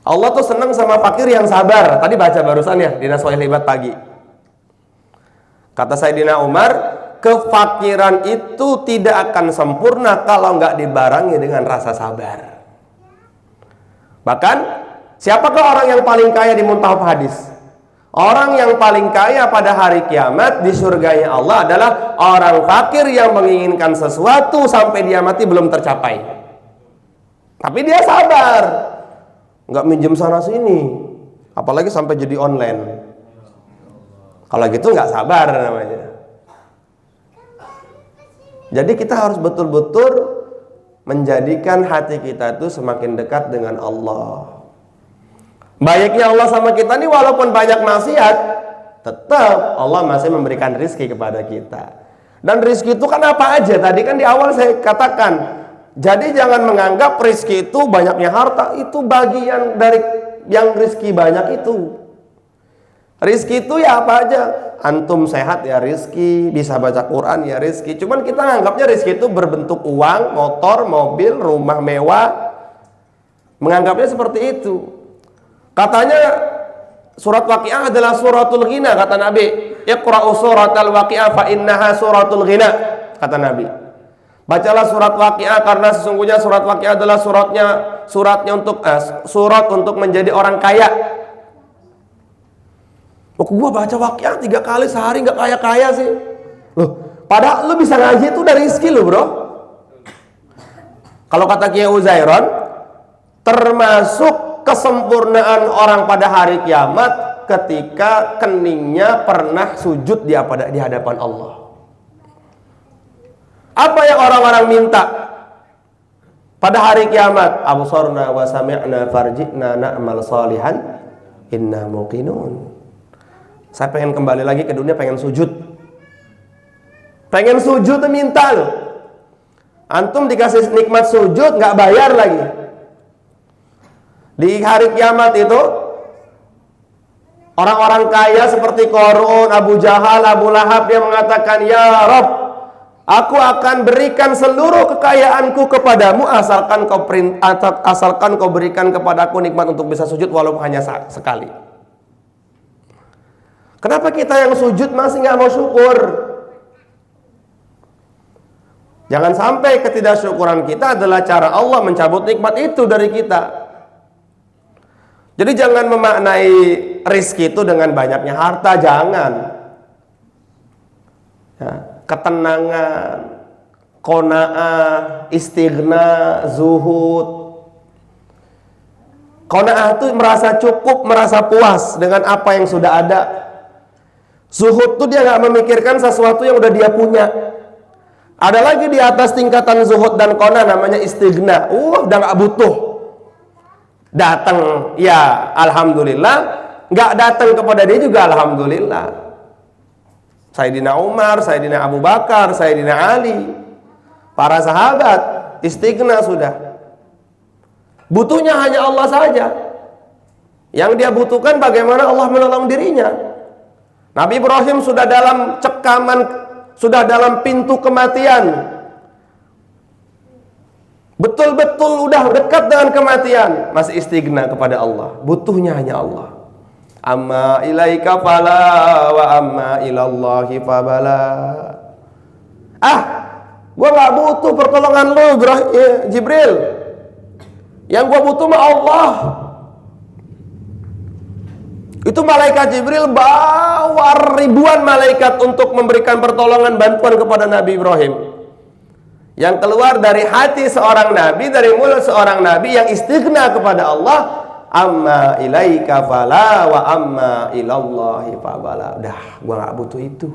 Allah tuh senang sama fakir yang sabar. Tadi baca barusan ya di Nashwail Hibat pagi. Kata Sayyidina Umar, kefakiran itu tidak akan sempurna kalau nggak dibarengi dengan rasa sabar. Bahkan siapakah orang yang paling kaya di muntahab hadis? Orang yang paling kaya pada hari kiamat di surganya Allah adalah orang fakir yang menginginkan sesuatu sampai dia mati belum tercapai. Tapi dia sabar, nggak minjem sana sini, apalagi sampai jadi online. Kalau gitu nggak sabar namanya. Jadi kita harus betul-betul menjadikan hati kita itu semakin dekat dengan Allah. Baiknya Allah sama kita nih, walaupun banyak maksiat, tetap Allah masih memberikan rizki kepada kita. Dan rizki itu kan apa aja? Tadi kan di awal saya katakan, jadi jangan menganggap rizki itu banyaknya harta, itu bagian dari yang rizki banyak itu. Rizki itu ya apa aja? Antum sehat ya rizki, bisa baca Quran ya rizki. Cuman kita anggapnya rizki itu berbentuk uang, motor, mobil, rumah mewah. Menganggapnya seperti itu. Katanya surat Waqiah adalah suratul ghina, kata Nabi. Iqra'u suratal Waqiah fa innaha suratul ghina, kata Nabi. Bacalah surat Waqiah karena sesungguhnya surat Waqiah adalah surat untuk menjadi orang kaya. Gua baca Waqiah 3 kali sehari nggak kaya-kaya sih. Loh, padahal lu bisa ngaji itu dari rezeki lu, bro. Kalau kata Kiai Uzairon, termasuk kesempurnaan orang pada hari kiamat ketika keningnya pernah sujud di hadapan Allah. Apa yang orang-orang minta pada hari kiamat? Absarna wa sami'na farji'na na'mal salihan inna muqinun. Saya pengen kembali lagi ke dunia, pengen sujud. Pengen sujud tuh minta loh. Antum dikasih nikmat sujud nggak bayar lagi. Di hari kiamat itu orang-orang kaya seperti Qarun, Abu Jahal, Abu Lahab, dia mengatakan, "Ya Rabb, aku akan berikan seluruh kekayaanku kepadamu asalkan kau berikan kepadaku nikmat untuk bisa sujud walaupun hanya sekali." Kenapa kita yang sujud masih nggak mau syukur? Jangan sampai ketidaksyukuran kita adalah cara Allah mencabut nikmat itu dari kita. Jadi jangan memaknai rizki itu dengan banyaknya harta, jangan. Ya, ketenangan, qanaah, istighna, zuhud. Qanaah itu merasa cukup, merasa puas dengan apa yang sudah ada. Zuhud tuh dia nggak memikirkan sesuatu yang udah dia punya. Ada lagi di atas tingkatan zuhud dan qanaah namanya istighna. Udah nggak butuh. Datang, ya alhamdulillah. Nggak datang kepada dia juga alhamdulillah. Sayyidina Umar, Sayyidina Abu Bakar, Sayyidina Ali, para sahabat istighna sudah. Butuhnya hanya Allah saja. Yang dia butuhkan bagaimana Allah menolong dirinya. Nabi Ibrahim sudah dalam cekaman, sudah dalam pintu kematian. Betul-betul udah dekat dengan kematian, masih istighna kepada Allah. Butuhnya hanya Allah. Amma ilaika fala wa amma ilallahi fabala. Gua gak butuh pertolongan lu Jibril. Yang gua butuh mah Allah. Itu malaikat Jibril bawa ribuan malaikat untuk memberikan pertolongan, bantuan kepada Nabi Ibrahim. Yang keluar dari hati seorang nabi, dari mulut seorang nabi yang istighna kepada Allah. Amma ilaika fala wa amma ilallahi fabala. Udah, gua gak butuh itu.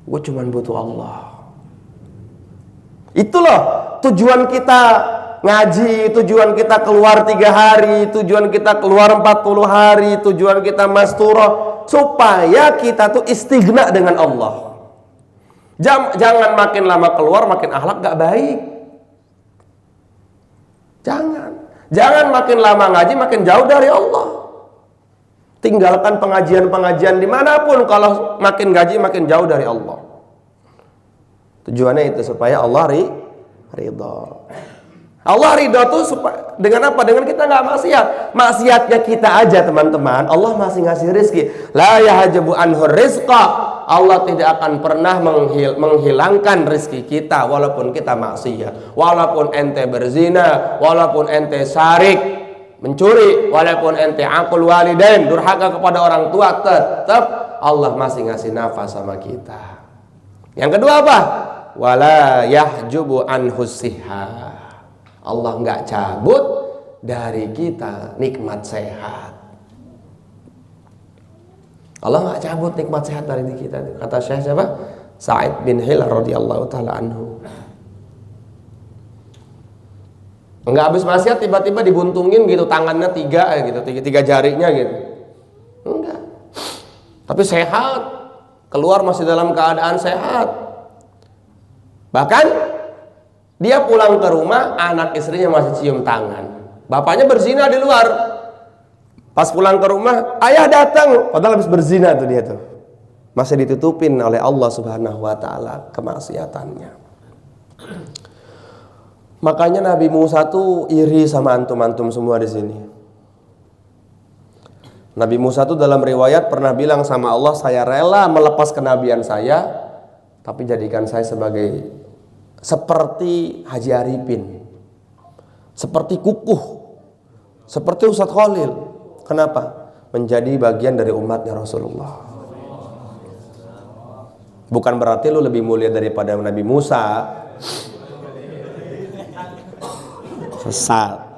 Gua cuma butuh Allah. Itulah tujuan kita ngaji, tujuan kita keluar 3 hari, tujuan kita keluar 40 hari, tujuan kita masturah, supaya kita tuh istighna dengan Allah. Jangan makin lama keluar makin akhlak gak baik. Jangan makin lama ngaji makin jauh dari Allah. Tinggalkan pengajian-pengajian dimanapun kalau makin ngaji makin jauh dari Allah. Tujuannya itu supaya Allah ridha. Allah ridha tuh dengan apa? Dengan kita nggak maksiat. Maksiatnya kita aja teman-teman. Allah masih ngasih rizki. La yahjabu anhu rizqa. Allah tidak akan pernah menghilangkan rizki kita walaupun kita maksiat. Walaupun ente berzina, walaupun ente syarik, mencuri, walaupun ente aqul walidain, durhaka kepada orang tua, tetap Allah masih ngasih nafas sama kita. Yang kedua apa? Wala yahjubu anhu sihha. Allah nggak cabut dari kita nikmat sehat. Allah nggak cabut nikmat sehat dari kita. Kata Syekh siapa? Sa'id bin Hilal radhiyallahu taala anhu. Nggak habis maksiat tiba-tiba dibuntungin gitu tangannya 3 gitu, 3 jarinya gitu. Enggak. Tapi sehat, keluar masih dalam keadaan sehat. Bahkan dia pulang ke rumah, anak istrinya masih cium tangan. Bapaknya berzina di luar. Pas pulang ke rumah, ayah datang, padahal habis berzina tuh dia tuh. Masih ditutupin oleh Allah Subhanahu wa taala kemaksiatannya. Makanya Nabi Musa tuh iri sama antum-antum semua di sini. Nabi Musa tuh dalam riwayat pernah bilang sama Allah, saya rela melepas kenabian saya, tapi jadikan saya sebagai seperti Haji Arifin, seperti Kukuh, seperti Ustadz Khalil. Kenapa? Menjadi bagian dari umatnya Rasulullah. Bukan berarti lu lebih mulia daripada Nabi Musa. Sesat.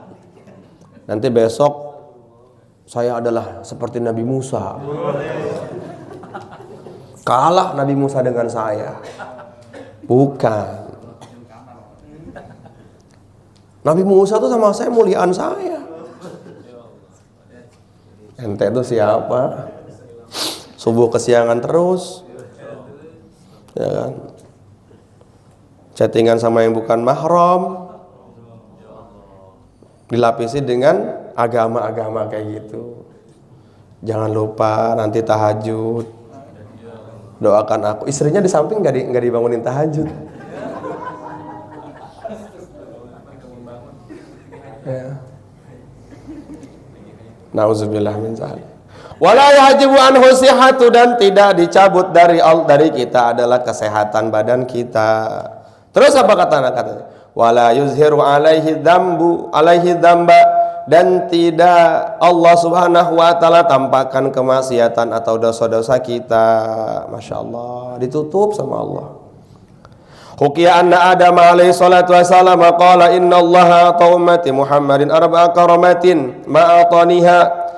Nanti besok saya adalah seperti Nabi Musa. Kalah Nabi Musa dengan saya. Bukan. Nabi Musa tuh sama saya muliaan saya. Ente itu siapa? Subuh kesiangan terus, ya kan? Chattingan sama yang bukan mahram, dilapisi dengan agama-agama kayak gitu. Jangan lupa nanti tahajud, doakan aku. Istrinya di samping nggak dibangunin tahajud. Ya. Nauzubillah min dzalik. Wala yahjibu anhu sihhatu, dan tidak dicabut dari kita adalah kesehatan badan kita. Terus apa katanya? Wala yuzhiru alaihi dzamba dan tidak Allah Subhanahu wa taala tampakkan kemaksiatan atau dosa-dosa kita. Masya Allah, ditutup sama Allah. Hukiya anna Adam alaihi salatu wassalam qala inna Allah ata ummati Muhammadin arba'a karamatin ma'ataniha.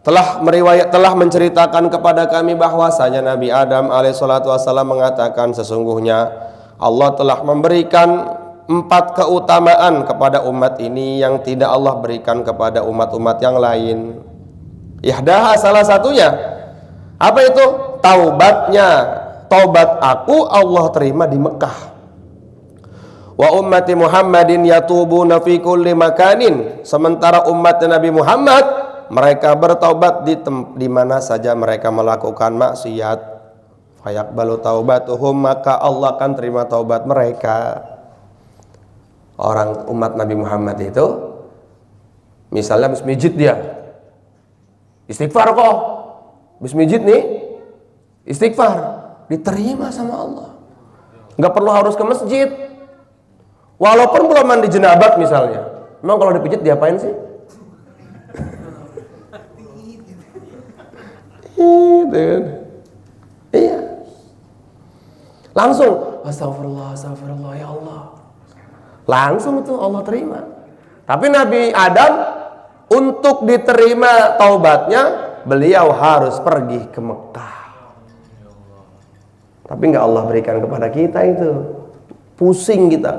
Telah menceritakan kepada kami bahwasanya Nabi Adam alaihi salatu wassalam mengatakan sesungguhnya Allah telah memberikan 4 keutamaan kepada umat ini yang tidak Allah berikan kepada umat-umat yang lain. Ihdaha, salah satunya apa itu? Taubatnya. Taubat aku Allah terima di Mekah. Wa ummati Muhammadin yatubuna fi kulli makanin. Sementara umat Nabi Muhammad mereka bertaubat di mana saja mereka melakukan maksiat. Fayaqbalu taubatuhum, maka Allah akan terima taubat mereka. Orang umat Nabi Muhammad itu misalnya habis mijit dia istighfar kok, habis mijit nih istighfar, diterima sama Allah. Nggak perlu harus ke masjid, walaupun belum mandi jenabat misalnya. Memang kalau dipijit diapain sih? Iya, langsung astagfirullah, astagfirullah ya Allah, langsung itu Allah terima. Tapi Nabi Adam untuk diterima taubatnya beliau harus pergi ke Mekah. Tapi nggak Allah berikan kepada kita itu. Pusing kita.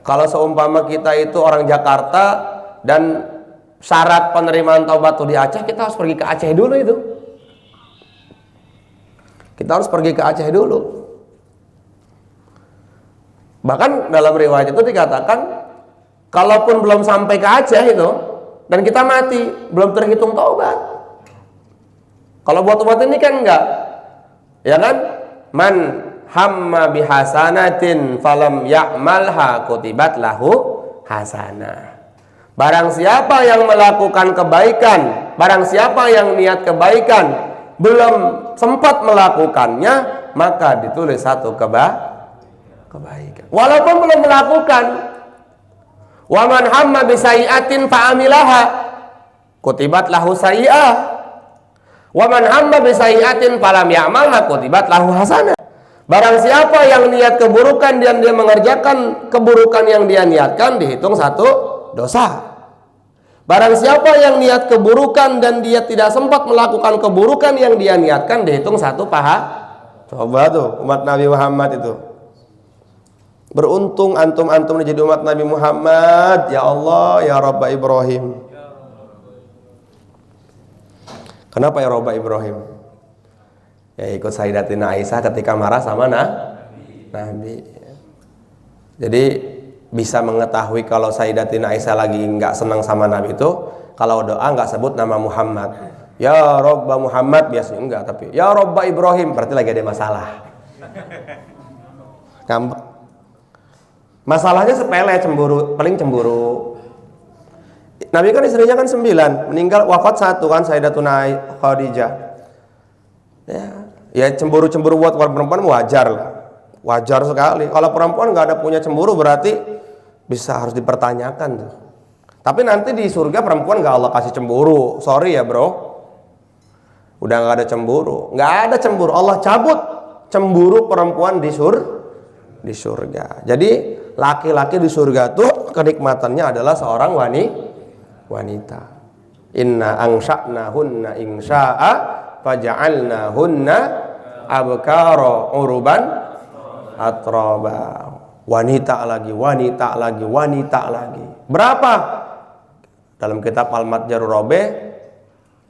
Kalau seumpama kita itu orang Jakarta dan syarat penerimaan taubat itu di Aceh, kita harus pergi ke Aceh dulu itu. Kita harus pergi ke Aceh dulu. Bahkan dalam riwayat itu dikatakan, kalaupun belum sampai ke Aceh itu dan kita mati, belum terhitung taubat. Kalau buat umat ini kan enggak, ya kan? Man hamma bihasanatin falam ya'malha kutibat lahu hasanah. Barang siapa yang melakukan kebaikan, barang siapa yang niat kebaikan belum sempat melakukannya, maka ditulis satu kebaikan. Walaupun belum melakukan. Wa man hamma bisayi'atin fa'amilaha kutibat lahu sayi'ah. Wa man hamma bisayi'atin falam ya'malha kutibat lahu hasanah. Barang siapa yang niat keburukan dan dia mengerjakan keburukan yang dia niatkan, dihitung satu dosa. Barang siapa yang niat keburukan dan dia tidak sempat melakukan keburukan yang dia niatkan, dihitung satu paha. Coba tuh umat Nabi Muhammad itu. Beruntung antum-antum menjadi umat Nabi Muhammad. Ya Allah, ya Rabba Ibrahim. Kenapa ya Rabba Ibrahim? Ya ikut Sayyidatina Aisyah ketika marah sama Nabi. Jadi bisa mengetahui kalau Sayyidatina Aisyah lagi nggak senang sama Nabi itu kalau doa nggak sebut nama Muhammad. Ya Rabba Muhammad biasanya enggak, tapi ya Rabba Ibrahim berarti lagi ada masalah. Ngambek. Masalahnya sepele, cemburu, paling cemburu. Nabi kan istrinya kan 9, meninggal wafat 1 kan Sayyidatuna Khadijah. Ya cemburu-cemburu buat perempuan wajar lah. Wajar sekali. Kalau perempuan nggak ada punya cemburu berarti bisa harus dipertanyakan tuh. Tapi nanti di surga perempuan nggak Allah kasih cemburu. Sorry ya bro, udah nggak ada cemburu. Nggak ada cemburu. Allah cabut cemburu perempuan di surga. Jadi laki-laki di surga tuh kenikmatannya adalah seorang wanita. Inna angsha'nahunna insya'a faja'alnahunna abkara uruban atraba. Wanita lagi. Berapa? Dalam kitab Al-Matjarur Robeh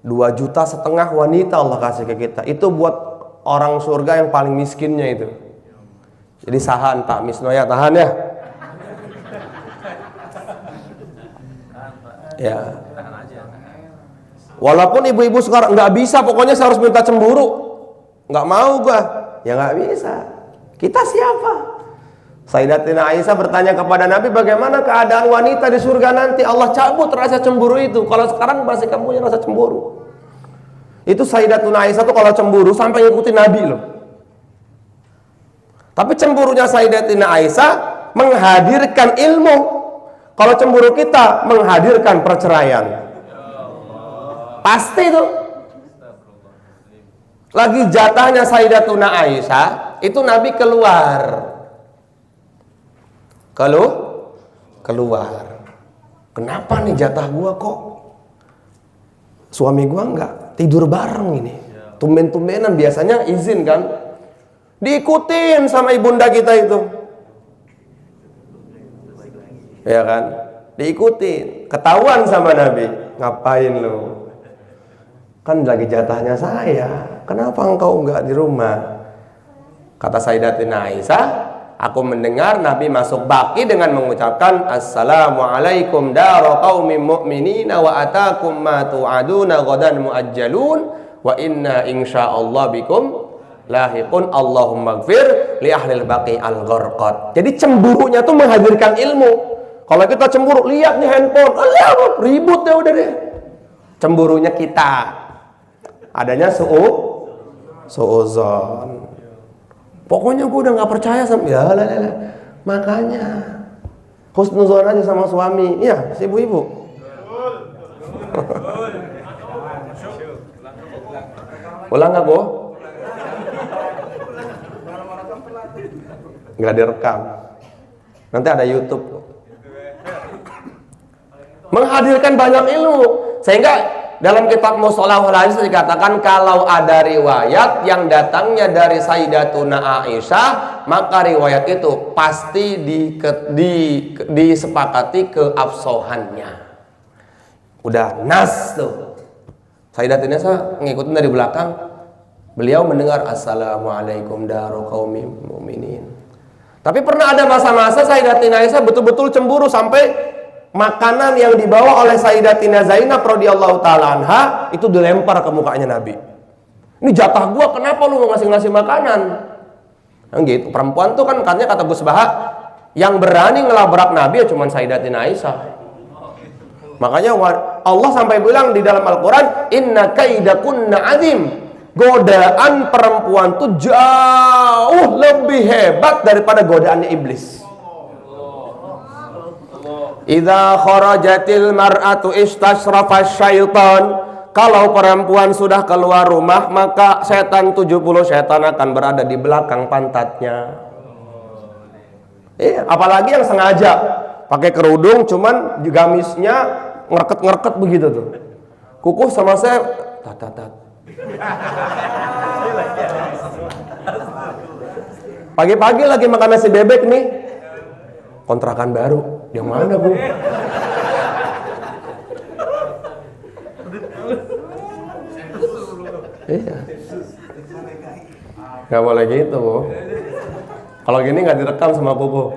2,5 juta wanita Allah kasih ke kita. Itu buat orang surga yang paling miskinnya itu. Jadi sahan Pak Misnoya, tahan ya. Ya. Walaupun ibu-ibu sekarang nggak bisa, pokoknya saya harus minta cemburu. Nggak mau gua. Ya nggak bisa. Kita siapa? Sayyidatina Aisyah bertanya kepada Nabi, bagaimana keadaan wanita di surga nanti? Allah cabut rasa cemburu itu. Kalau sekarang masih kamu punya rasa cemburu. Itu Sayyidatina Aisyah tuh kalau cemburu sampai ngikutin Nabi loh. Tapi cemburunya Sayyidatina Aisyah menghadirkan ilmu. Kalau cemburu kita menghadirkan perceraian. Pasti itu. Lagi jatahnya Sayyidatuna Aisyah, itu Nabi keluar. Keluar. Kenapa nih jatah gua kok suami gua enggak tidur bareng ini? Tumben-tumbenan, biasanya izin kan? Diikutin sama ibunda kita itu. Ya kan? Diikutin, ketahuan sama Nabi. Ngapain lu? Kan lagi jatahnya saya. Kenapa engkau enggak di rumah? Kata Sayyidatina Aisyah, aku mendengar Nabi masuk baki dengan mengucapkan Assalamualaikum dara qaumin mu'minina wa atakum ma tu'aduna ghadan muajjalun wa inna insyaallah bikum lahiqun Allahumma gfir li ahlil baqi al-gharqad. Jadi cemburunya tuh menghadirkan ilmu. Kalau kita cemburu, lihat nih handphone, alah, ribut ya udah deh. Cemburunya kita. Adanya su'uzon. Pokoknya gue udah gak percaya sama ya lah. Makanya husnuzon aja sama suami. Iya, si ibu-ibu. Ulang gak, Bu? Gak direkam. Nanti ada YouTube. Menghadirkan banyak ilmu. Sehingga dalam kitab Mustalahul Hadis dikatakan kalau ada riwayat yang datangnya dari Sayyidatuna Aisyah, maka riwayat itu pasti disepakati keabsahannya. Udah nas tuh. Sayyidatuna Aisyah ngikutin dari belakang. Beliau mendengar Assalamualaikum daru qaumin mu'minin. Tapi pernah ada masa-masa Sayyidatuna Aisyah betul-betul cemburu sampai makanan yang dibawa oleh Sayyidatina Zainab radhiyallahu taala anha itu dilempar ke mukanya Nabi. Ini jatah gua, kenapa lu mau ngasih makanan? Yang gitu. Perempuan tuh kan katanya kata Gus Baha, yang berani ngelabrak Nabi ya cuma Sayyidatina Aisyah. Makanya Allah sampai bilang di dalam Al-Qur'an, "Inna kaidakunna azim." Godaan perempuan tuh jauh lebih hebat daripada godaannya iblis. Idza kharajatil mar'atu istashrafa syaitan. Kalau perempuan sudah keluar rumah, maka setan 70 setan akan berada di belakang pantatnya. Apalagi yang sengaja pakai kerudung cuman gamisnya ngereket-ngereket begitu tuh. Kukuh sama saya tat. Pagi-pagi lagi makan nasi bebek nih. Kontrakan baru. Yang mana, Bu? Iya. Gak boleh gitu, Bu. Kalau gini gak direkam sama Bobo.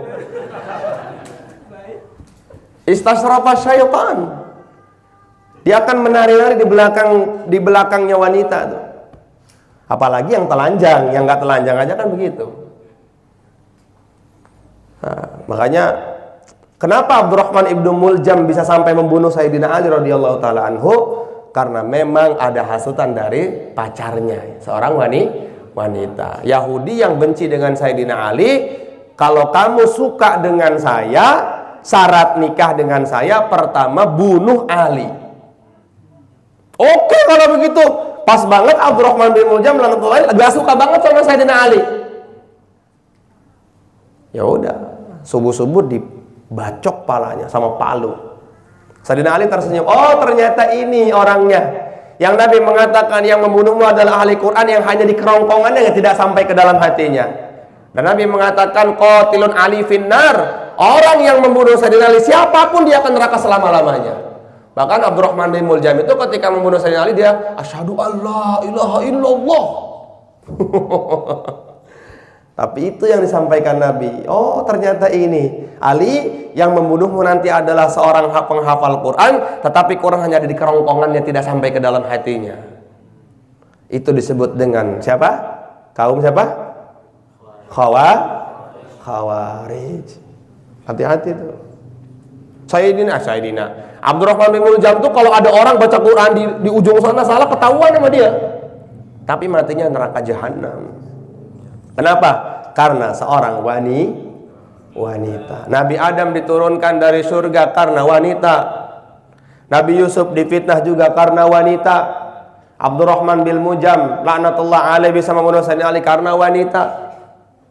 Istasrafa syaitan. Dia akan menari-nari di belakangnya wanita tuh. Apalagi yang telanjang, yang gak telanjang aja kan begitu. Nah, makanya kenapa Abdurrahman ibnu Muljam bisa sampai membunuh Sayyidina Ali radhiyallahu taala anhu? Karena memang ada hasutan dari pacarnya, seorang wanita Yahudi yang benci dengan Sayyidina Ali. Kalau kamu suka dengan saya, syarat nikah dengan saya pertama bunuh Ali. Oke, kalau begitu pas banget Abdurrahman bin Muljam gak suka banget sama Sayyidina Ali. Ya udah, subuh-subuh dibacok palanya sama palu. Sayyidina Ali tersenyum. Oh, ternyata ini orangnya. Yang Nabi mengatakan yang membunuhmu adalah ahli Quran yang hanya di kerongkongannya yang tidak sampai ke dalam hatinya. Dan Nabi mengatakan qatilun Ali finnar. Orang yang membunuh Sayyidina Ali siapapun dia akan neraka selama-lamanya. Bahkan Abdurrahman bin Muljam itu ketika membunuh Sayyidina Ali dia asyhadu alla ilaha illallah. Tapi itu yang disampaikan Nabi. Oh, ternyata ini Ali yang membunuhmu nanti adalah seorang penghafal Quran, tetapi Quran hanya ada di kerongkongannya, tidak sampai ke dalam hatinya. Itu disebut dengan siapa? Kaum siapa? Khawarij. Hati-hati tuh. Sayyidina Abdurrahman bin Muljam tuh kalau ada orang baca Quran di ujung sana salah, ketahuan sama dia. Tapi matinya neraka jahanam. Kenapa? Karena seorang wanita. Nabi Adam diturunkan dari surga karena wanita. Nabi Yusuf difitnah juga karena wanita. Abdurrahman bin Mujam laknatullah alaihi bisa membunuh Sayyidina Ali karena wanita.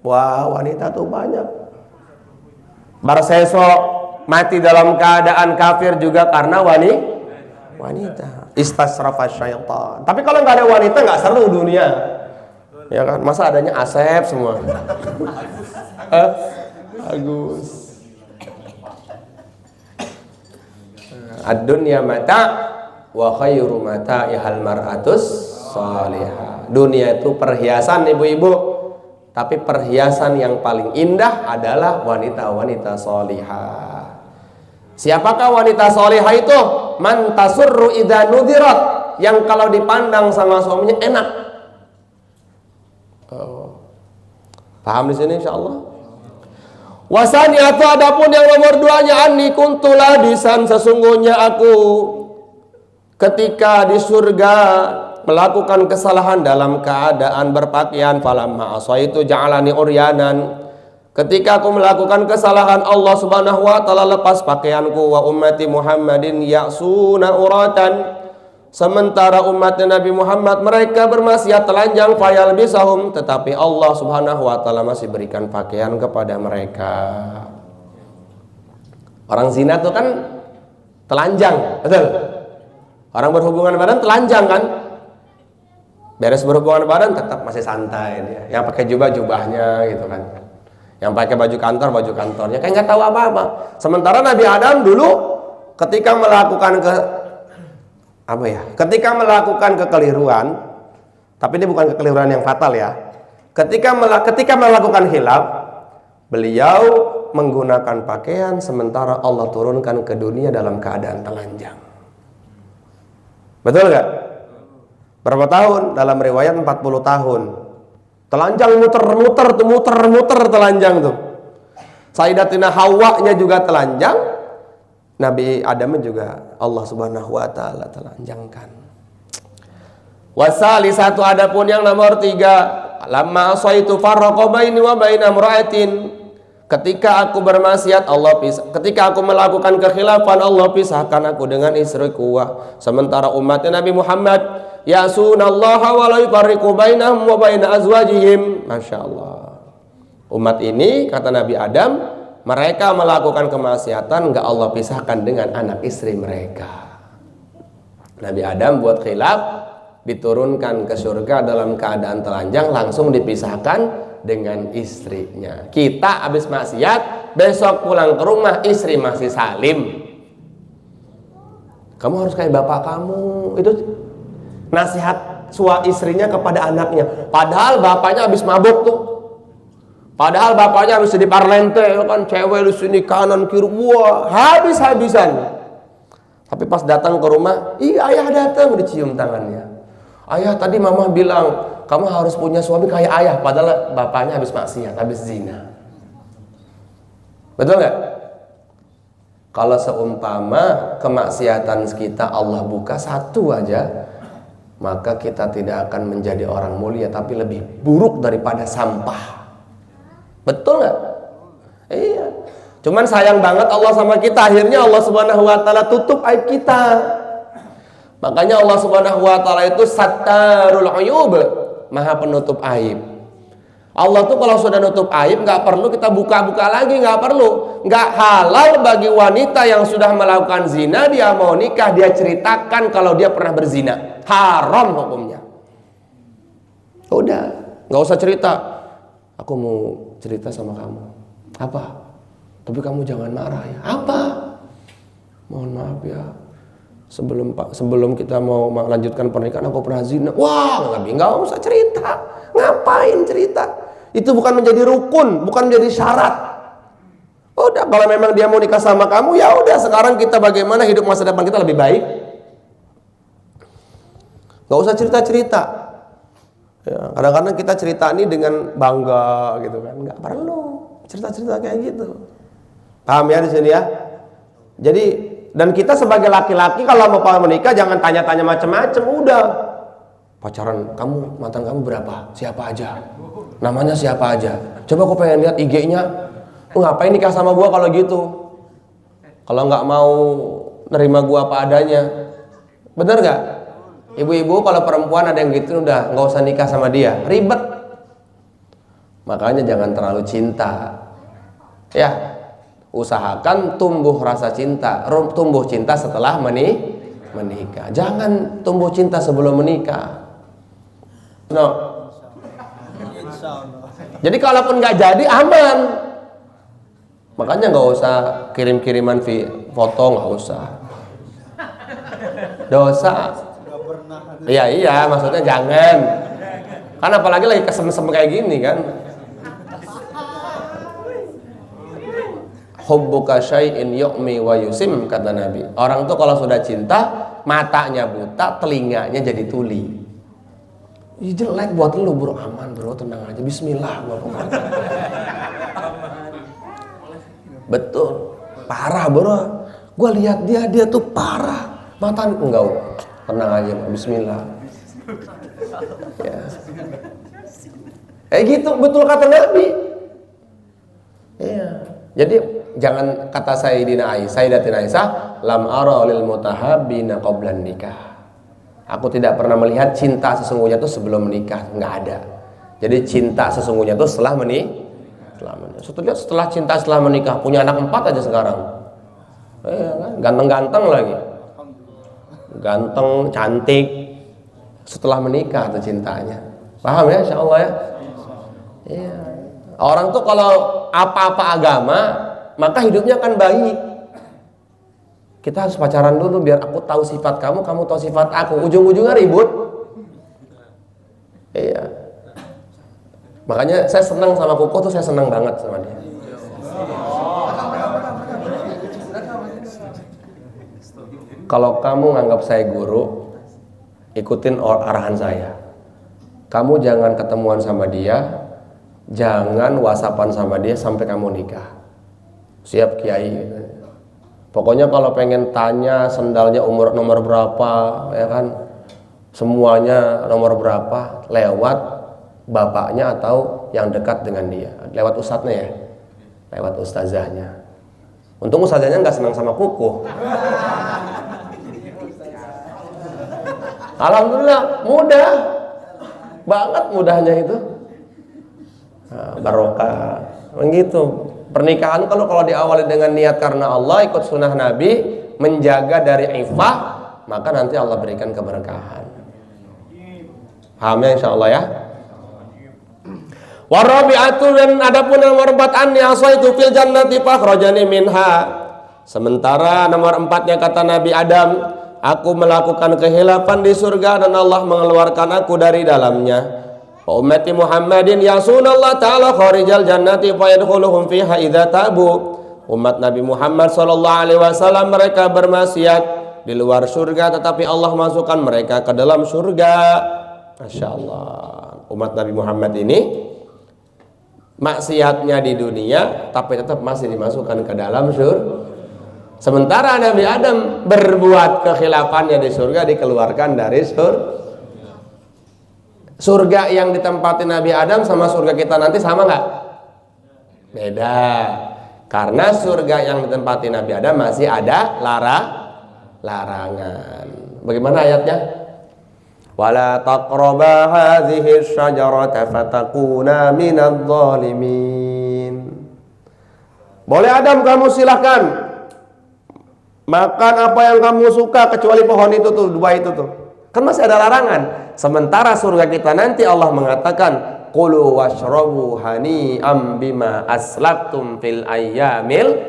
Wah, wanita tuh banyak. Barseso mati dalam keadaan kafir juga karena wanita. Istasrafa syaitan. Tapi kalau nggak ada wanita nggak seru dunia. Ya kan? Masa adanya Asep semua. Agus. Ad-dunya mata wa khairu mata'ihal mar'atus salihah. Dunia itu perhiasan ibu-ibu, tapi perhiasan yang paling indah adalah wanita-wanita salihah. Siapakah wanita salihah itu? Man tasurru idza nudirat, yang kalau dipandang sama suaminya enak. Paham di sini insyaallah? Wasaniatu, adapun yang nomor 2-nya, anni kuntu labisan, sesungguhnya aku ketika di surga melakukan kesalahan dalam keadaan berpakaian. Falamma asaitu ja'alani uryanan, ketika aku melakukan kesalahan Allah Subhanahu wa taala lepas pakaianku. Wa ummati Muhammadin ya'suna uratan, sementara umatnya Nabi Muhammad mereka bermaksiat telanjang. Fayalbisahum, tetapi Allah Subhanahu wa taala masih berikan pakaian kepada mereka. Orang zina itu kan telanjang, betul? Orang berhubungan badan telanjang kan? Beres berhubungan badan tetap masih santai dia. Yang pakai jubahnya gitu kan. Yang pakai baju kantornya kayak nggak tahu apa-apa. Sementara Nabi Adam dulu ketika melakukan ketika melakukan kekeliruan, tapi ini bukan kekeliruan yang fatal ya. Ketika melakukan khilaf, beliau menggunakan pakaian, sementara Allah turunkan ke dunia dalam keadaan telanjang. Betul gak? Berapa tahun? Dalam riwayat 40 tahun. Telanjang muter-muter telanjang tuh. Sayyidatina Hawa-nya juga telanjang. Nabi Adam juga Allah Subhanahu wa taala telanjangkan. Wasalisatu, adapun yang nomor 3, lamma asaitu farraqa baini wa baina imra'atin, ketika aku bermaksiat Allah pisah, ketika aku melakukan kekhilafan Allah pisahkan aku dengan istriku. Sementara umatnya Nabi Muhammad ya'sunallaha wa la yufarriqu bainahum wa baina azwajihim. Masyaallah. Umat ini kata Nabi Adam, mereka melakukan kemaksiatan enggak Allah pisahkan dengan anak istri mereka. Nabi Adam buat khilaf, diturunkan ke surga dalam keadaan telanjang, langsung dipisahkan dengan istrinya. Kita habis maksiat, besok pulang ke rumah istri masih salim. Kamu harus kayak bapak kamu. Itu nasihat istrinya kepada anaknya. Padahal bapaknya habis mabuk tuh. Padahal bapaknya habis di parlente kan, cewek di sini kanan kiri, wah, habis-habisan. Tapi pas datang ke rumah, ayah datang, dicium tangannya. Ayah tadi mama bilang kamu harus punya suami kayak ayah, padahal bapaknya habis maksiat, habis zina. Betul nggak? Kalau seumpama kemaksiatan kita Allah buka satu aja, maka kita tidak akan menjadi orang mulia, tapi lebih buruk daripada sampah. Betul nggak? Iya. Cuman sayang banget Allah sama kita, akhirnya Allah Subhanahu wa taala tutup aib kita. Makanya Allah Subhanahu wa taala itu Sattarul Uyub, Maha penutup aib. Allah tuh kalau sudah nutup aib nggak perlu kita buka-buka lagi, nggak perlu. Nggak halal bagi wanita yang sudah melakukan zina, dia mau nikah, dia ceritakan kalau dia pernah berzina. Haram hukumnya. Udah, nggak usah cerita. Aku mau cerita sama kamu. Apa? Tapi kamu jangan marah ya. Apa? Mohon maaf ya. Sebelum kita mau melanjutkan pernikahan aku pernah zina. Wah, nggak usah cerita. Ngapain cerita? Itu bukan menjadi rukun, bukan menjadi syarat. Udah, kalau memang dia mau nikah sama kamu, ya udah. Sekarang kita bagaimana hidup masa depan kita lebih baik. Nggak usah cerita-cerita. Ya, kadang-kadang kita cerita ini dengan bangga gitu kan. Nggak perlu cerita-cerita kayak gitu. Paham ya di sini ya? Jadi, dan kita sebagai laki-laki kalau mau menikah jangan tanya-tanya macam-macam. Udah, pacaran kamu, mantan kamu berapa? Siapa aja? Namanya siapa aja? Coba aku pengen lihat IG-nya. Ngapain nikah sama gua kalau gitu? Kalau nggak mau nerima gua apa adanya. Bener gak? Ibu-ibu kalau perempuan ada yang gitu udah nggak usah nikah sama dia, ribet. Makanya jangan terlalu cinta. Ya, usahakan tumbuh rasa cinta, tumbuh cinta setelah menikah. Jangan tumbuh cinta sebelum menikah. No. Jadi kalaupun nggak jadi aman. Makanya nggak usah kirim-kiriman foto, nggak usah. Dosa. Iya, maksudnya jangan. Kan apalagi lagi kesem-sem kayak gini kan. Hubbuka syai'in yu'mi wa yusim, kata Nabi. Orang tuh kalau sudah cinta, matanya buta, telinganya jadi tuli. Ih, jelek buat lu bro, aman bro, tenang aja, bismillah gua pokoknya. Betul, parah bro. Gua lihat dia tuh parah. Mata enggak, tenang aja, bismillah. Ya. Gitu, betul kata Nabi. Iya. Jadi jangan kata Sayyidatina Aisyah, lam ara lil mutahabbina qablan nikah. Aku tidak pernah melihat cinta sesungguhnya itu sebelum menikah, nggak ada. Jadi cinta sesungguhnya itu setelah menikah. Setelah cinta setelah menikah, punya anak 4 aja sekarang. Kan? Ganteng-ganteng lagi. Ganteng, cantik. Setelah menikah tuh cintanya. Paham ya, insyaallah ya? Iya. Orang tuh kalau apa-apa agama, maka hidupnya akan baik. Kita harus pacaran dulu biar aku tahu sifat kamu, kamu tahu sifat aku. Ujung-ujungnya ribut. Iya. Makanya saya senang sama Koko tuh, saya senang banget sama dia. Kalau kamu nganggap saya guru, ikutin arahan saya. Kamu jangan ketemuan sama dia, jangan whatsappan sama dia sampai kamu nikah. Siap kiai. Pokoknya kalau pengen tanya sendalnya nomor berapa, ya kan, semuanya nomor berapa, lewat bapaknya atau yang dekat dengan dia, lewat ustadznya ya, lewat ustazahnya. Untung ustazahnya nggak senang sama Kuku. Alhamdulillah mudah banget, mudahnya itu. Nah, barokah, begitu. Pernikahan kalau diawali dengan niat karena Allah, ikut sunnah Nabi, menjaga dari ifah, maka nanti Allah berikan keberkahan. Paham ya insyaallah ya? Warabi'atu, dan adapun nomor 4, anni asaitu fil jannati fakhrajani minha. Sementara nomor 4-nya kata Nabi Adam, aku melakukan kehilafan di surga dan Allah mengeluarkan aku dari dalamnya. Ummati Muhammadin yasunallah ta'ala kharijal jannati fayadkhuluhum fiha idza tabu. Umat Nabi Muhammad sallallahu alaihi wasallam mereka bermaksiat di luar surga, tetapi Allah masukkan mereka ke dalam surga. Masya Allah. Umat Nabi Muhammad ini maksiatnya di dunia, tapi tetap masih dimasukkan ke dalam surga. Sementara Nabi Adam berbuat kekhilafannya di surga, dikeluarkan dari surga. Surga yang ditempati Nabi Adam sama surga kita nanti sama nggak? Beda. Karena surga yang ditempati Nabi Adam masih ada larangan. Bagaimana ayatnya? Wala taqraba hadhihi syajarata fatakuna minadh dhalimin. Boleh Adam, kamu silakan makan apa yang kamu suka kecuali pohon itu tuh, 2 itu tuh. Kan masih ada larangan. Sementara surga kita nanti Allah mengatakan, qulu washrabu hani'am bima aslaftum fil ayyamil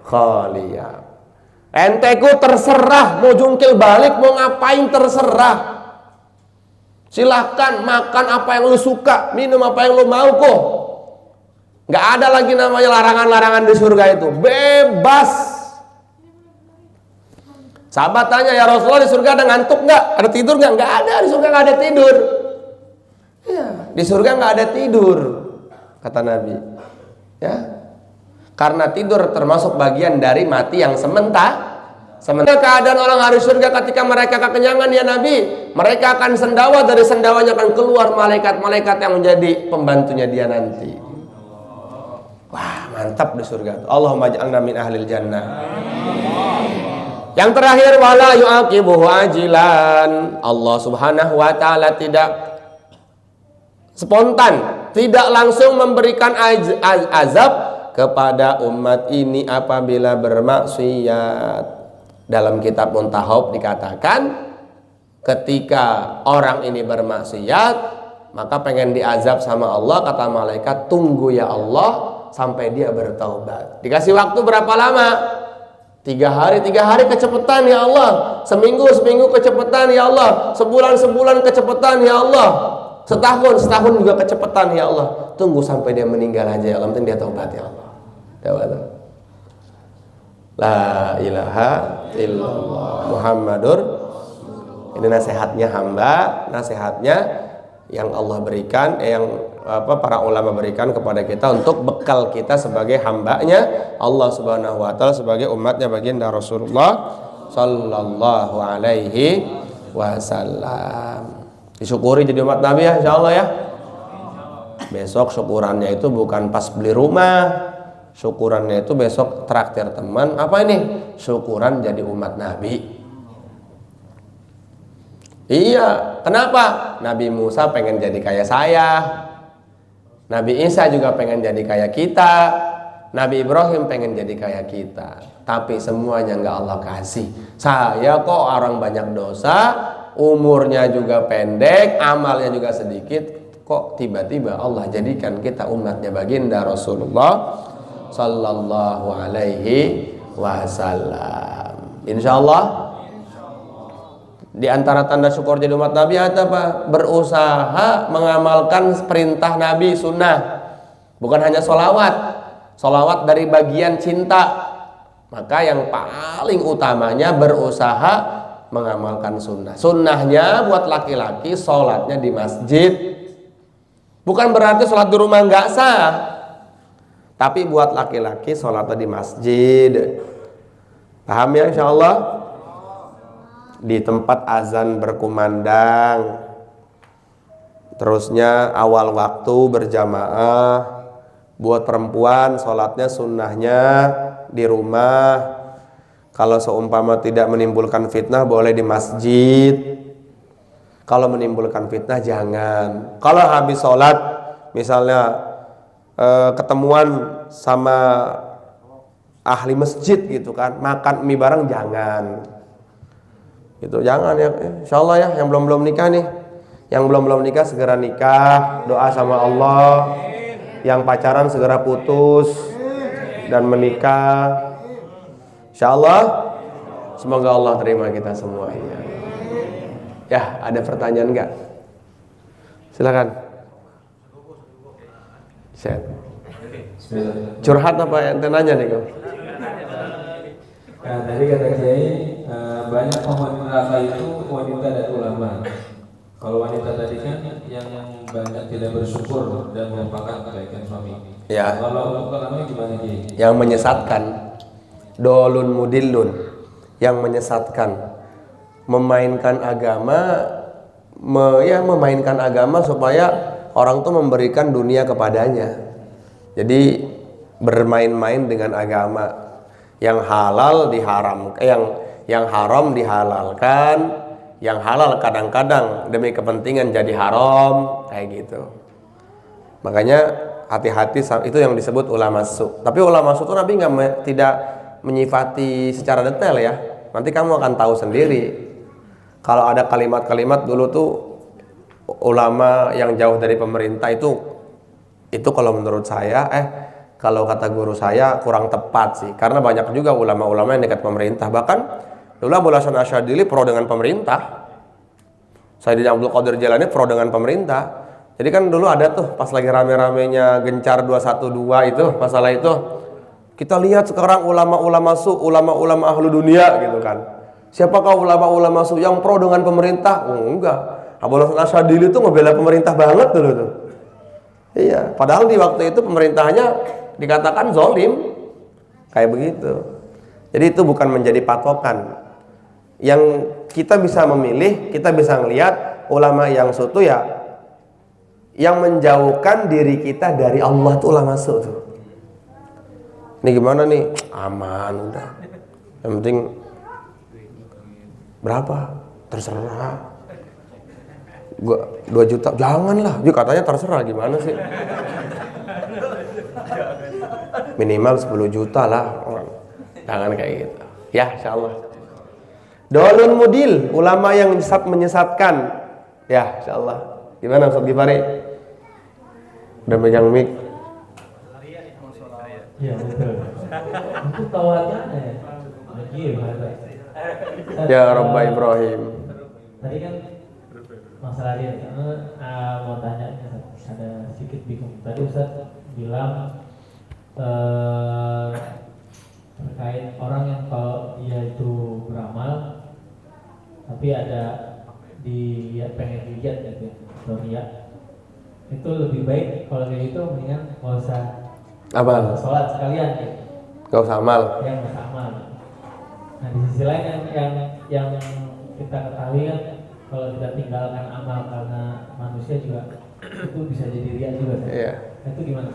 khaliyah. Enteku terserah, mau jungkil balik, mau ngapain terserah. Silahkan makan apa yang lu suka, minum apa yang lu mau kok. Nggak ada lagi namanya larangan-larangan di surga itu, bebas. Sahabat tanya, ya Rasulullah, di surga ada ngantuk nggak? Ada tidur nggak? Nggak ada, di surga nggak ada tidur. Ya, di surga nggak ada tidur, kata Nabi. Ya, karena tidur termasuk bagian dari mati yang sementara. Keadaan orang ahli surga ketika mereka kekenyangan ya Nabi, mereka akan sendawa, dari sendawanya akan keluar malaikat-malaikat yang menjadi pembantunya dia nanti. Wah, mantap di surga. Allahumma ij'alna min ahlil jannah. Yang terakhir, wala yu'aqibuhu ajilan. Allah Subhanahu wa taala tidak spontan, tidak langsung memberikan azab kepada umat ini apabila bermaksiat. Dalam kitab Muntahab dikatakan, ketika orang ini bermaksiat, maka pengen diazab sama Allah, kata malaikat, tunggu ya Allah sampai dia bertaubat. Dikasih waktu berapa lama? 3 hari kecepatan ya Allah. Seminggu kecepatan ya Allah. Sebulan kecepatan ya Allah. Setahun juga kecepatan ya Allah. Tunggu sampai dia meninggal aja ya Allah, penting dia taubat ya Allah. Taubat. La ilaha illallah Muhammadur. Ini nasihatnya hamba, nasihatnya yang Allah berikan, yang para ulama berikan kepada kita untuk bekal kita sebagai hambanya Allah Subhanahu wa taala, sebagai umatnya baginda Rasulullah sallallahu alaihi wasallam. Disyukuri jadi umat Nabi ya insyaallah ya. Besok syukurannya itu bukan pas beli rumah, syukurannya itu besok traktir teman. Apa ini? Syukuran jadi umat Nabi. Iya, kenapa? Nabi Musa pengen jadi kayak saya, Nabi Isa juga pengen jadi kayak kita, Nabi Ibrahim pengen jadi kayak kita. Tapi semuanya nggak Allah kasih. Saya kok orang banyak dosa, umurnya juga pendek, amalnya juga sedikit, kok tiba-tiba Allah jadikan kita umatnya baginda Rasulullah sallallahu alaihi wasallam. Insyaallah di antara tanda syukur jadi umat Nabi apa? Berusaha mengamalkan perintah Nabi, sunnah. Bukan hanya sholawat dari bagian cinta. Maka yang paling utamanya berusaha mengamalkan sunnah. Sunnahnya buat laki-laki sholatnya di masjid. Bukan berarti sholat di rumah nggak sah. Tapi buat laki-laki sholatnya di masjid. Paham ya insyaallah? Di tempat azan berkumandang, terusnya awal waktu berjamaah. Buat perempuan sholatnya sunnahnya di rumah. Kalau seumpama tidak menimbulkan fitnah boleh di masjid. Kalau menimbulkan fitnah jangan. Kalau habis sholat misalnya ketemuan sama ahli masjid gitu kan, makan mie bareng jangan. Itu jangan ya, insyaallah ya. Yang belum nikah nih, yang belum nikah segera nikah, doa sama Allah. Yang pacaran segera putus dan menikah, insyaallah. Semoga Allah terima kita semua ya. Ada pertanyaan enggak? Silakan. Set. Curhat apa yang nanya nih kau? Nah, tadi kata Kiai banyak penghuni neraka itu wanita dan ulama. Kalau wanita tadi kan yang banyak tidak bersyukur dan melupakan kebaikan suami. Ya. Kalau ulama gimana Kiai? Yang menyesatkan, dolun mudillun, yang menyesatkan, memainkan agama supaya orang tuh memberikan dunia kepadanya. Jadi bermain-main dengan agama. Yang halal diharam, yang haram dihalalkan, yang halal kadang-kadang demi kepentingan jadi haram, kayak gitu. Makanya hati-hati, itu yang disebut ulama su. Tapi ulama su itu Nabi tidak menyifati secara detail ya. Nanti kamu akan tahu sendiri. Kalau ada kalimat-kalimat dulu tuh ulama yang jauh dari pemerintah itu kalau menurut saya kalau kata guru saya kurang tepat sih, karena banyak juga ulama-ulama yang dekat pemerintah. Bahkan dulu Abu Hasan Asy'adili pro dengan pemerintah, Sayyidina Abdul Qadir Jailani pro dengan pemerintah. Jadi kan dulu ada tuh pas lagi rame-ramenya Gencar 212 itu masalah itu. Kita lihat sekarang ulama-ulama su, ulama-ulama ahlu dunia gitu kan. Siapakah ulama-ulama su yang pro dengan pemerintah? Oh, enggak. Abu Hasan Asy'adili itu ngebela pemerintah banget dulu tuh. Iya, padahal di waktu itu pemerintahnya dikatakan zalim, kayak begitu. Jadi itu bukan menjadi patokan. Yang kita bisa memilih, kita bisa melihat ulama yang sutu ya, yang menjauhkan diri kita dari Allah tuh ulama sutu. Ini gimana nih? Aman udah. Yang penting Berapa? Terserah. Gua 2 juta. Janganlah. Dia katanya terserah, gimana sih? Minimal 10 juta lah. Jangan kayak gitu. Ya, insyaallah. Dolun mudil, ulama yang menyesatkan. Ya, insyaallah. Gimana Ustaz Gifari? Udah megang mic. Iya, betul. Itu tawatannya ya. Ya Rabba Ibrahim. Tadi kan masalah dia, mau tanya ada sedikit bingung. Tadi Ustaz bilang terkait orang yang kalau dia itu beramal tapi ada pengen dilihat gitu ya, atau lihat itu lebih baik kalau kayak gitu mendingan nggak usah Apa? sholat sekalian gitu. Gak usah amal. Yang nggak usah amal. Nah di sisi lain yang kita ketahui kan kalau kita tinggalkan amal karena manusia juga itu bisa jadi riya juga kan? Iya. Itu gimana?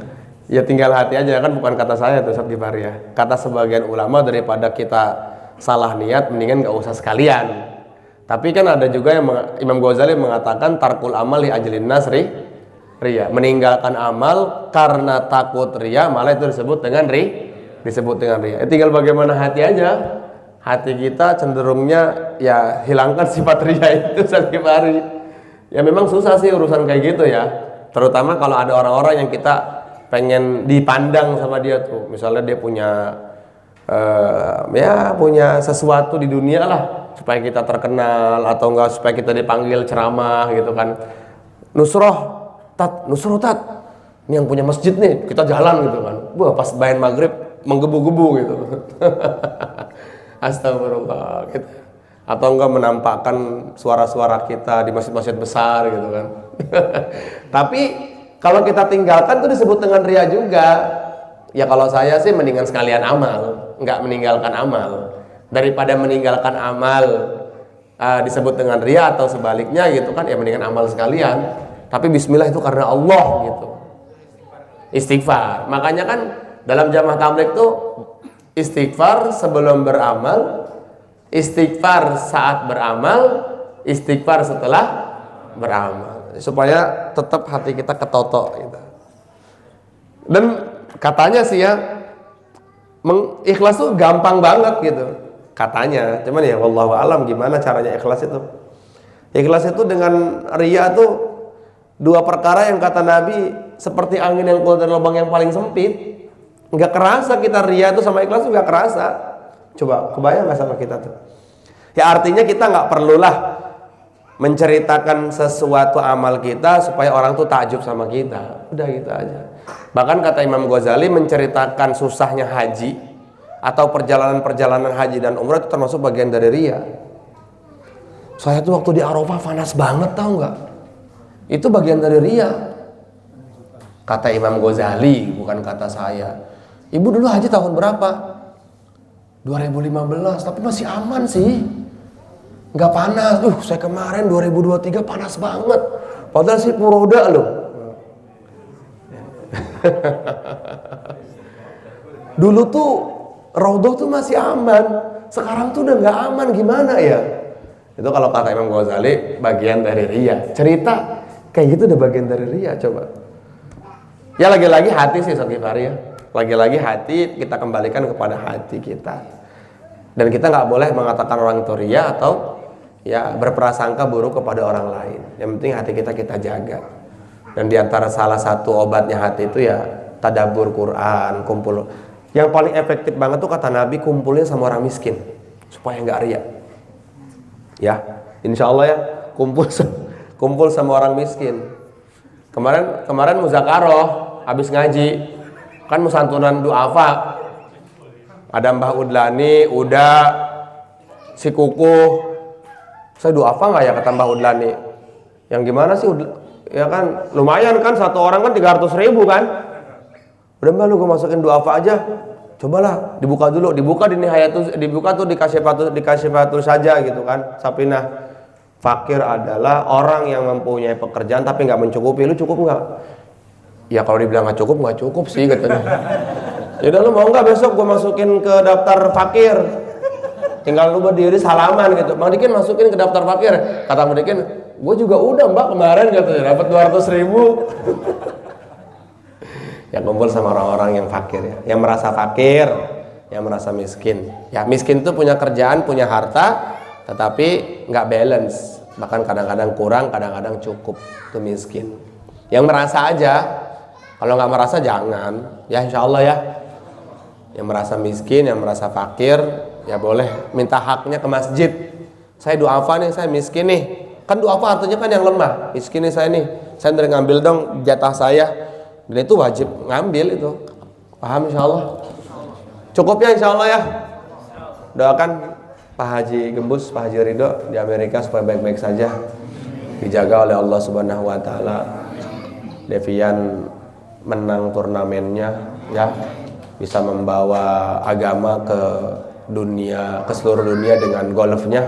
Ya tinggal hati aja, kan bukan kata saya tuh Ustaz Gifari ya. Kata sebagian ulama, daripada kita salah niat mendingan gak usah sekalian. Tapi kan ada juga yang Imam Ghazali mengatakan tarkul amal li ajlin nas riya. Meninggalkan amal karena takut riya, malah itu disebut dengan riya. Tinggal bagaimana hati aja. Hati kita cenderungnya ya hilangkan sifat riya itu Ustaz Gifari. Ya memang susah sih urusan kayak gitu ya. Terutama kalau ada orang-orang yang kita pengen dipandang sama dia tuh, misalnya dia punya punya sesuatu di dunia lah supaya kita terkenal, atau enggak supaya kita dipanggil ceramah gitu kan. Nusroh tat, ini yang punya masjid nih, kita jalan gitu kan. Wah, pas bayan maghrib menggebu-gebu gitu. Astagfirullah gitu. Atau enggak menampakkan suara-suara kita di masjid-masjid besar gitu kan. Tapi kalau kita tinggalkan itu disebut dengan riya juga. Ya kalau saya sih mendingan sekalian amal, nggak meninggalkan amal. Daripada meninggalkan amal disebut dengan riya atau sebaliknya gitu kan, ya mendingan amal sekalian. Tapi bismillah itu karena Allah gitu. Istighfar. Makanya kan dalam jamaah tabligh tuh istighfar sebelum beramal, istighfar saat beramal, istighfar setelah beramal. Supaya tetap hati kita ketotok gitu. Dan katanya sih ya, ikhlas tuh gampang banget gitu katanya. Cuman ya wallahu alam gimana caranya ikhlas itu. Ikhlas itu dengan riya tuh 2 perkara yang kata Nabi seperti angin yang keluar dari lubang yang paling sempit. Nggak kerasa kita riya itu sama ikhlas tuh nggak kerasa. Coba kebayang nggak sama kita tuh? Ya artinya kita nggak perlulah menceritakan sesuatu amal kita supaya orang tuh takjub sama kita. Udah gitu aja. Bahkan kata Imam Ghazali, menceritakan susahnya haji atau perjalanan-perjalanan haji dan umrah itu termasuk bagian dari riya. Saya tuh waktu di Arafah panas banget, tahu nggak? Itu bagian dari riya. Kata Imam Ghazali, bukan kata saya. Ibu dulu haji tahun berapa? 2015, tapi masih aman sih. Nggak panas. Saya kemarin 2023 panas banget. Padahal sih puroda loh. Dulu tuh Raudhah tuh masih aman. Sekarang tuh udah nggak aman, gimana ya? Itu kalau kata Imam Ghazali bagian dari riya. Cerita kayak gitu udah bagian dari riya, coba. Ya lagi-lagi hati sih Ustaz Gifari ya. Lagi-lagi hati, kita kembalikan kepada hati kita. Dan kita nggak boleh mengatakan orang itu riya atau ya berprasangka buruk kepada orang lain. Yang penting hati kita jaga. Dan diantara salah satu obatnya hati itu ya tadabbur Quran, kumpul. Yang paling efektif banget tuh kata Nabi, kumpulnya sama orang miskin supaya nggak riya. Ya, insya Allah ya kumpul sama orang miskin. Kemarin muzakaroh habis ngaji kan musantunan duafa. Ada Mbah Udlani, Uda, si Kukuh. Saya duafa nggak ya kata Mbah Udlani? Yang gimana sih? Ya kan lumayan kan, satu orang kan 300.000 kan. Udah Mbak, lu gue masukin duafa aja. Cobalah dibuka dulu, dibuka tuh dikasih patu saja gitu kan. Sapinah. Fakir adalah orang yang mempunyai pekerjaan tapi nggak mencukupi. Lu cukup nggak? Ya kalau dibilang nggak cukup sih katanya. Yaudah lu mau nggak besok gue masukin ke daftar fakir? tinggal lu berdiri salaman gitu. Bang Dikin masukin ke daftar fakir. Kata Bang Dikin, gue juga udah Mbak kemarin katanya dapat 200.000. Ya kumpul sama orang-orang yang fakir ya, yang merasa fakir, yang merasa miskin. Ya miskin itu punya kerjaan, punya harta, tetapi nggak balance. Bahkan kadang-kadang kurang, kadang-kadang cukup. Itu miskin. Yang merasa aja. Kalau nggak merasa jangan. Ya insya Allah ya. Yang merasa miskin, yang merasa fakir, ya boleh minta haknya ke masjid. Saya duafa nih, saya miskin nih. Kan duafa artinya kan yang lemah. Miskin nih saya nih. Saya dari ngambil dong jatah saya. Dan itu wajib ngambil itu. Paham insya Allah? Cukup ya insya Allah ya. Doakan Pak Haji Gembus, Pak Haji Ridho di Amerika supaya baik-baik saja. Dijaga oleh Allah Subhanahu wa taala. Devian menang turnamennya ya. Bisa membawa agama ke dunia, ke seluruh dunia dengan golfnya.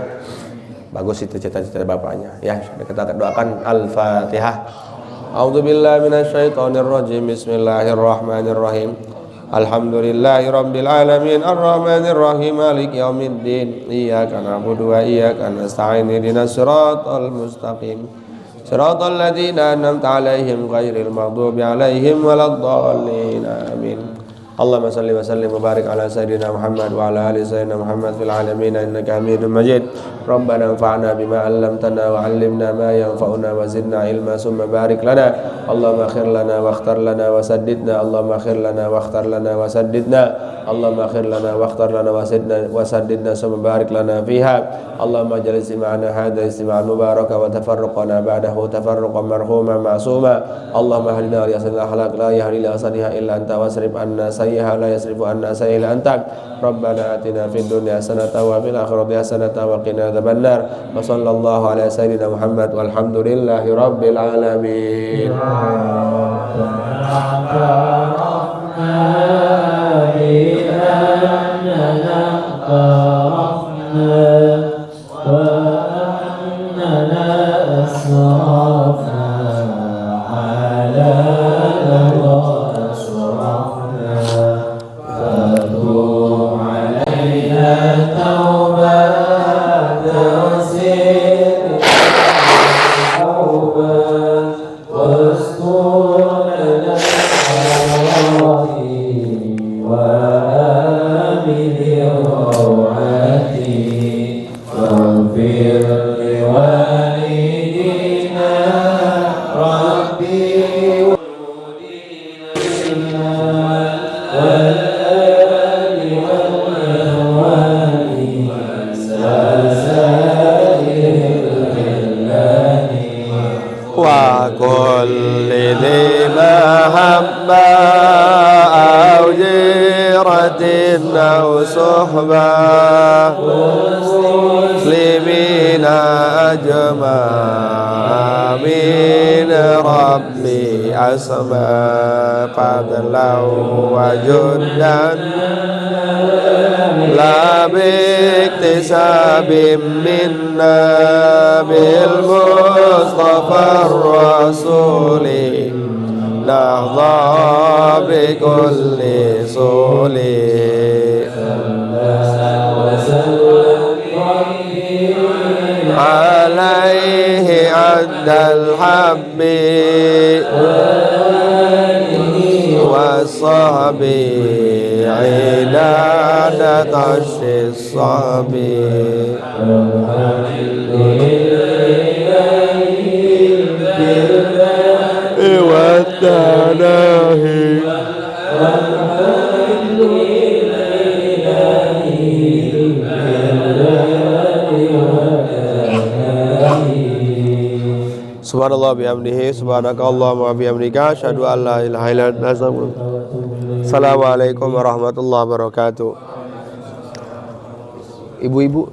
Bagus itu cita-cita bapaknya. Ya, kita doakan Al-Fatihah. A'udzubillahi minasyaitonirrajim. Bismillahirrahmanirrahim. Alhamdulillahirabbil alamin arrahmanir rahim maliki yaumiddin. Iyyaka na'budu wa iyyaka nasta'in ihdinas siratal mustaqim. Siratal ladzina an'amta 'alaihim ghairil maghdubi 'alaihim waladdallin. Amin. Allahumma salli wa sallim wa barik ala sayyidina Muhammad wa ala ali sayyidina Muhammad fil alamin innaka Hamidum Majid. Rabbana anfa'na bima 'allamtana wa 'allimna ma yanfa'una wa zidna ilma summa barik lana. Allahumma akhir lana wa akhtar lana wa saddidna. Allahumma akhir lana wa akhtar lana wa saddidna. Allahumma akhir lana wa akhtar lana wa saddidna summa barik lana fiha. Allahumma ij'al istima'ana hadha istima'an mubaraka wa tafarruqana ba'dahu tafarruqan marhuma ma'suma. Allahumma hadina li aslil akhlaq la yahdi li asliha illa anta wasrif anna sayyiha la yasrifu anna sayyiha illa anta. Rabbana atina fid dunya hasanatan wa fil akhirati hasanatan wa qina adzabannar. Wa sallallahu ala sayyidina Muhammad walhamdulillahi rabbil alamin. أو صحبة مسلمين أجمع من ربي أسمى فضلا وجدا لا باكتساب منا بالمصطفى الرسول نهضى بكل صول عليه عند الحب والصحب عداد عش الصحب والتناهي Subhanallah bihamdihi subhanakallahumma wa bihamdika asyhadu an la ilaha illa anta astaghfiruka. Assalamualaikum warahmatullahi wabarakatuh. Ibu-ibu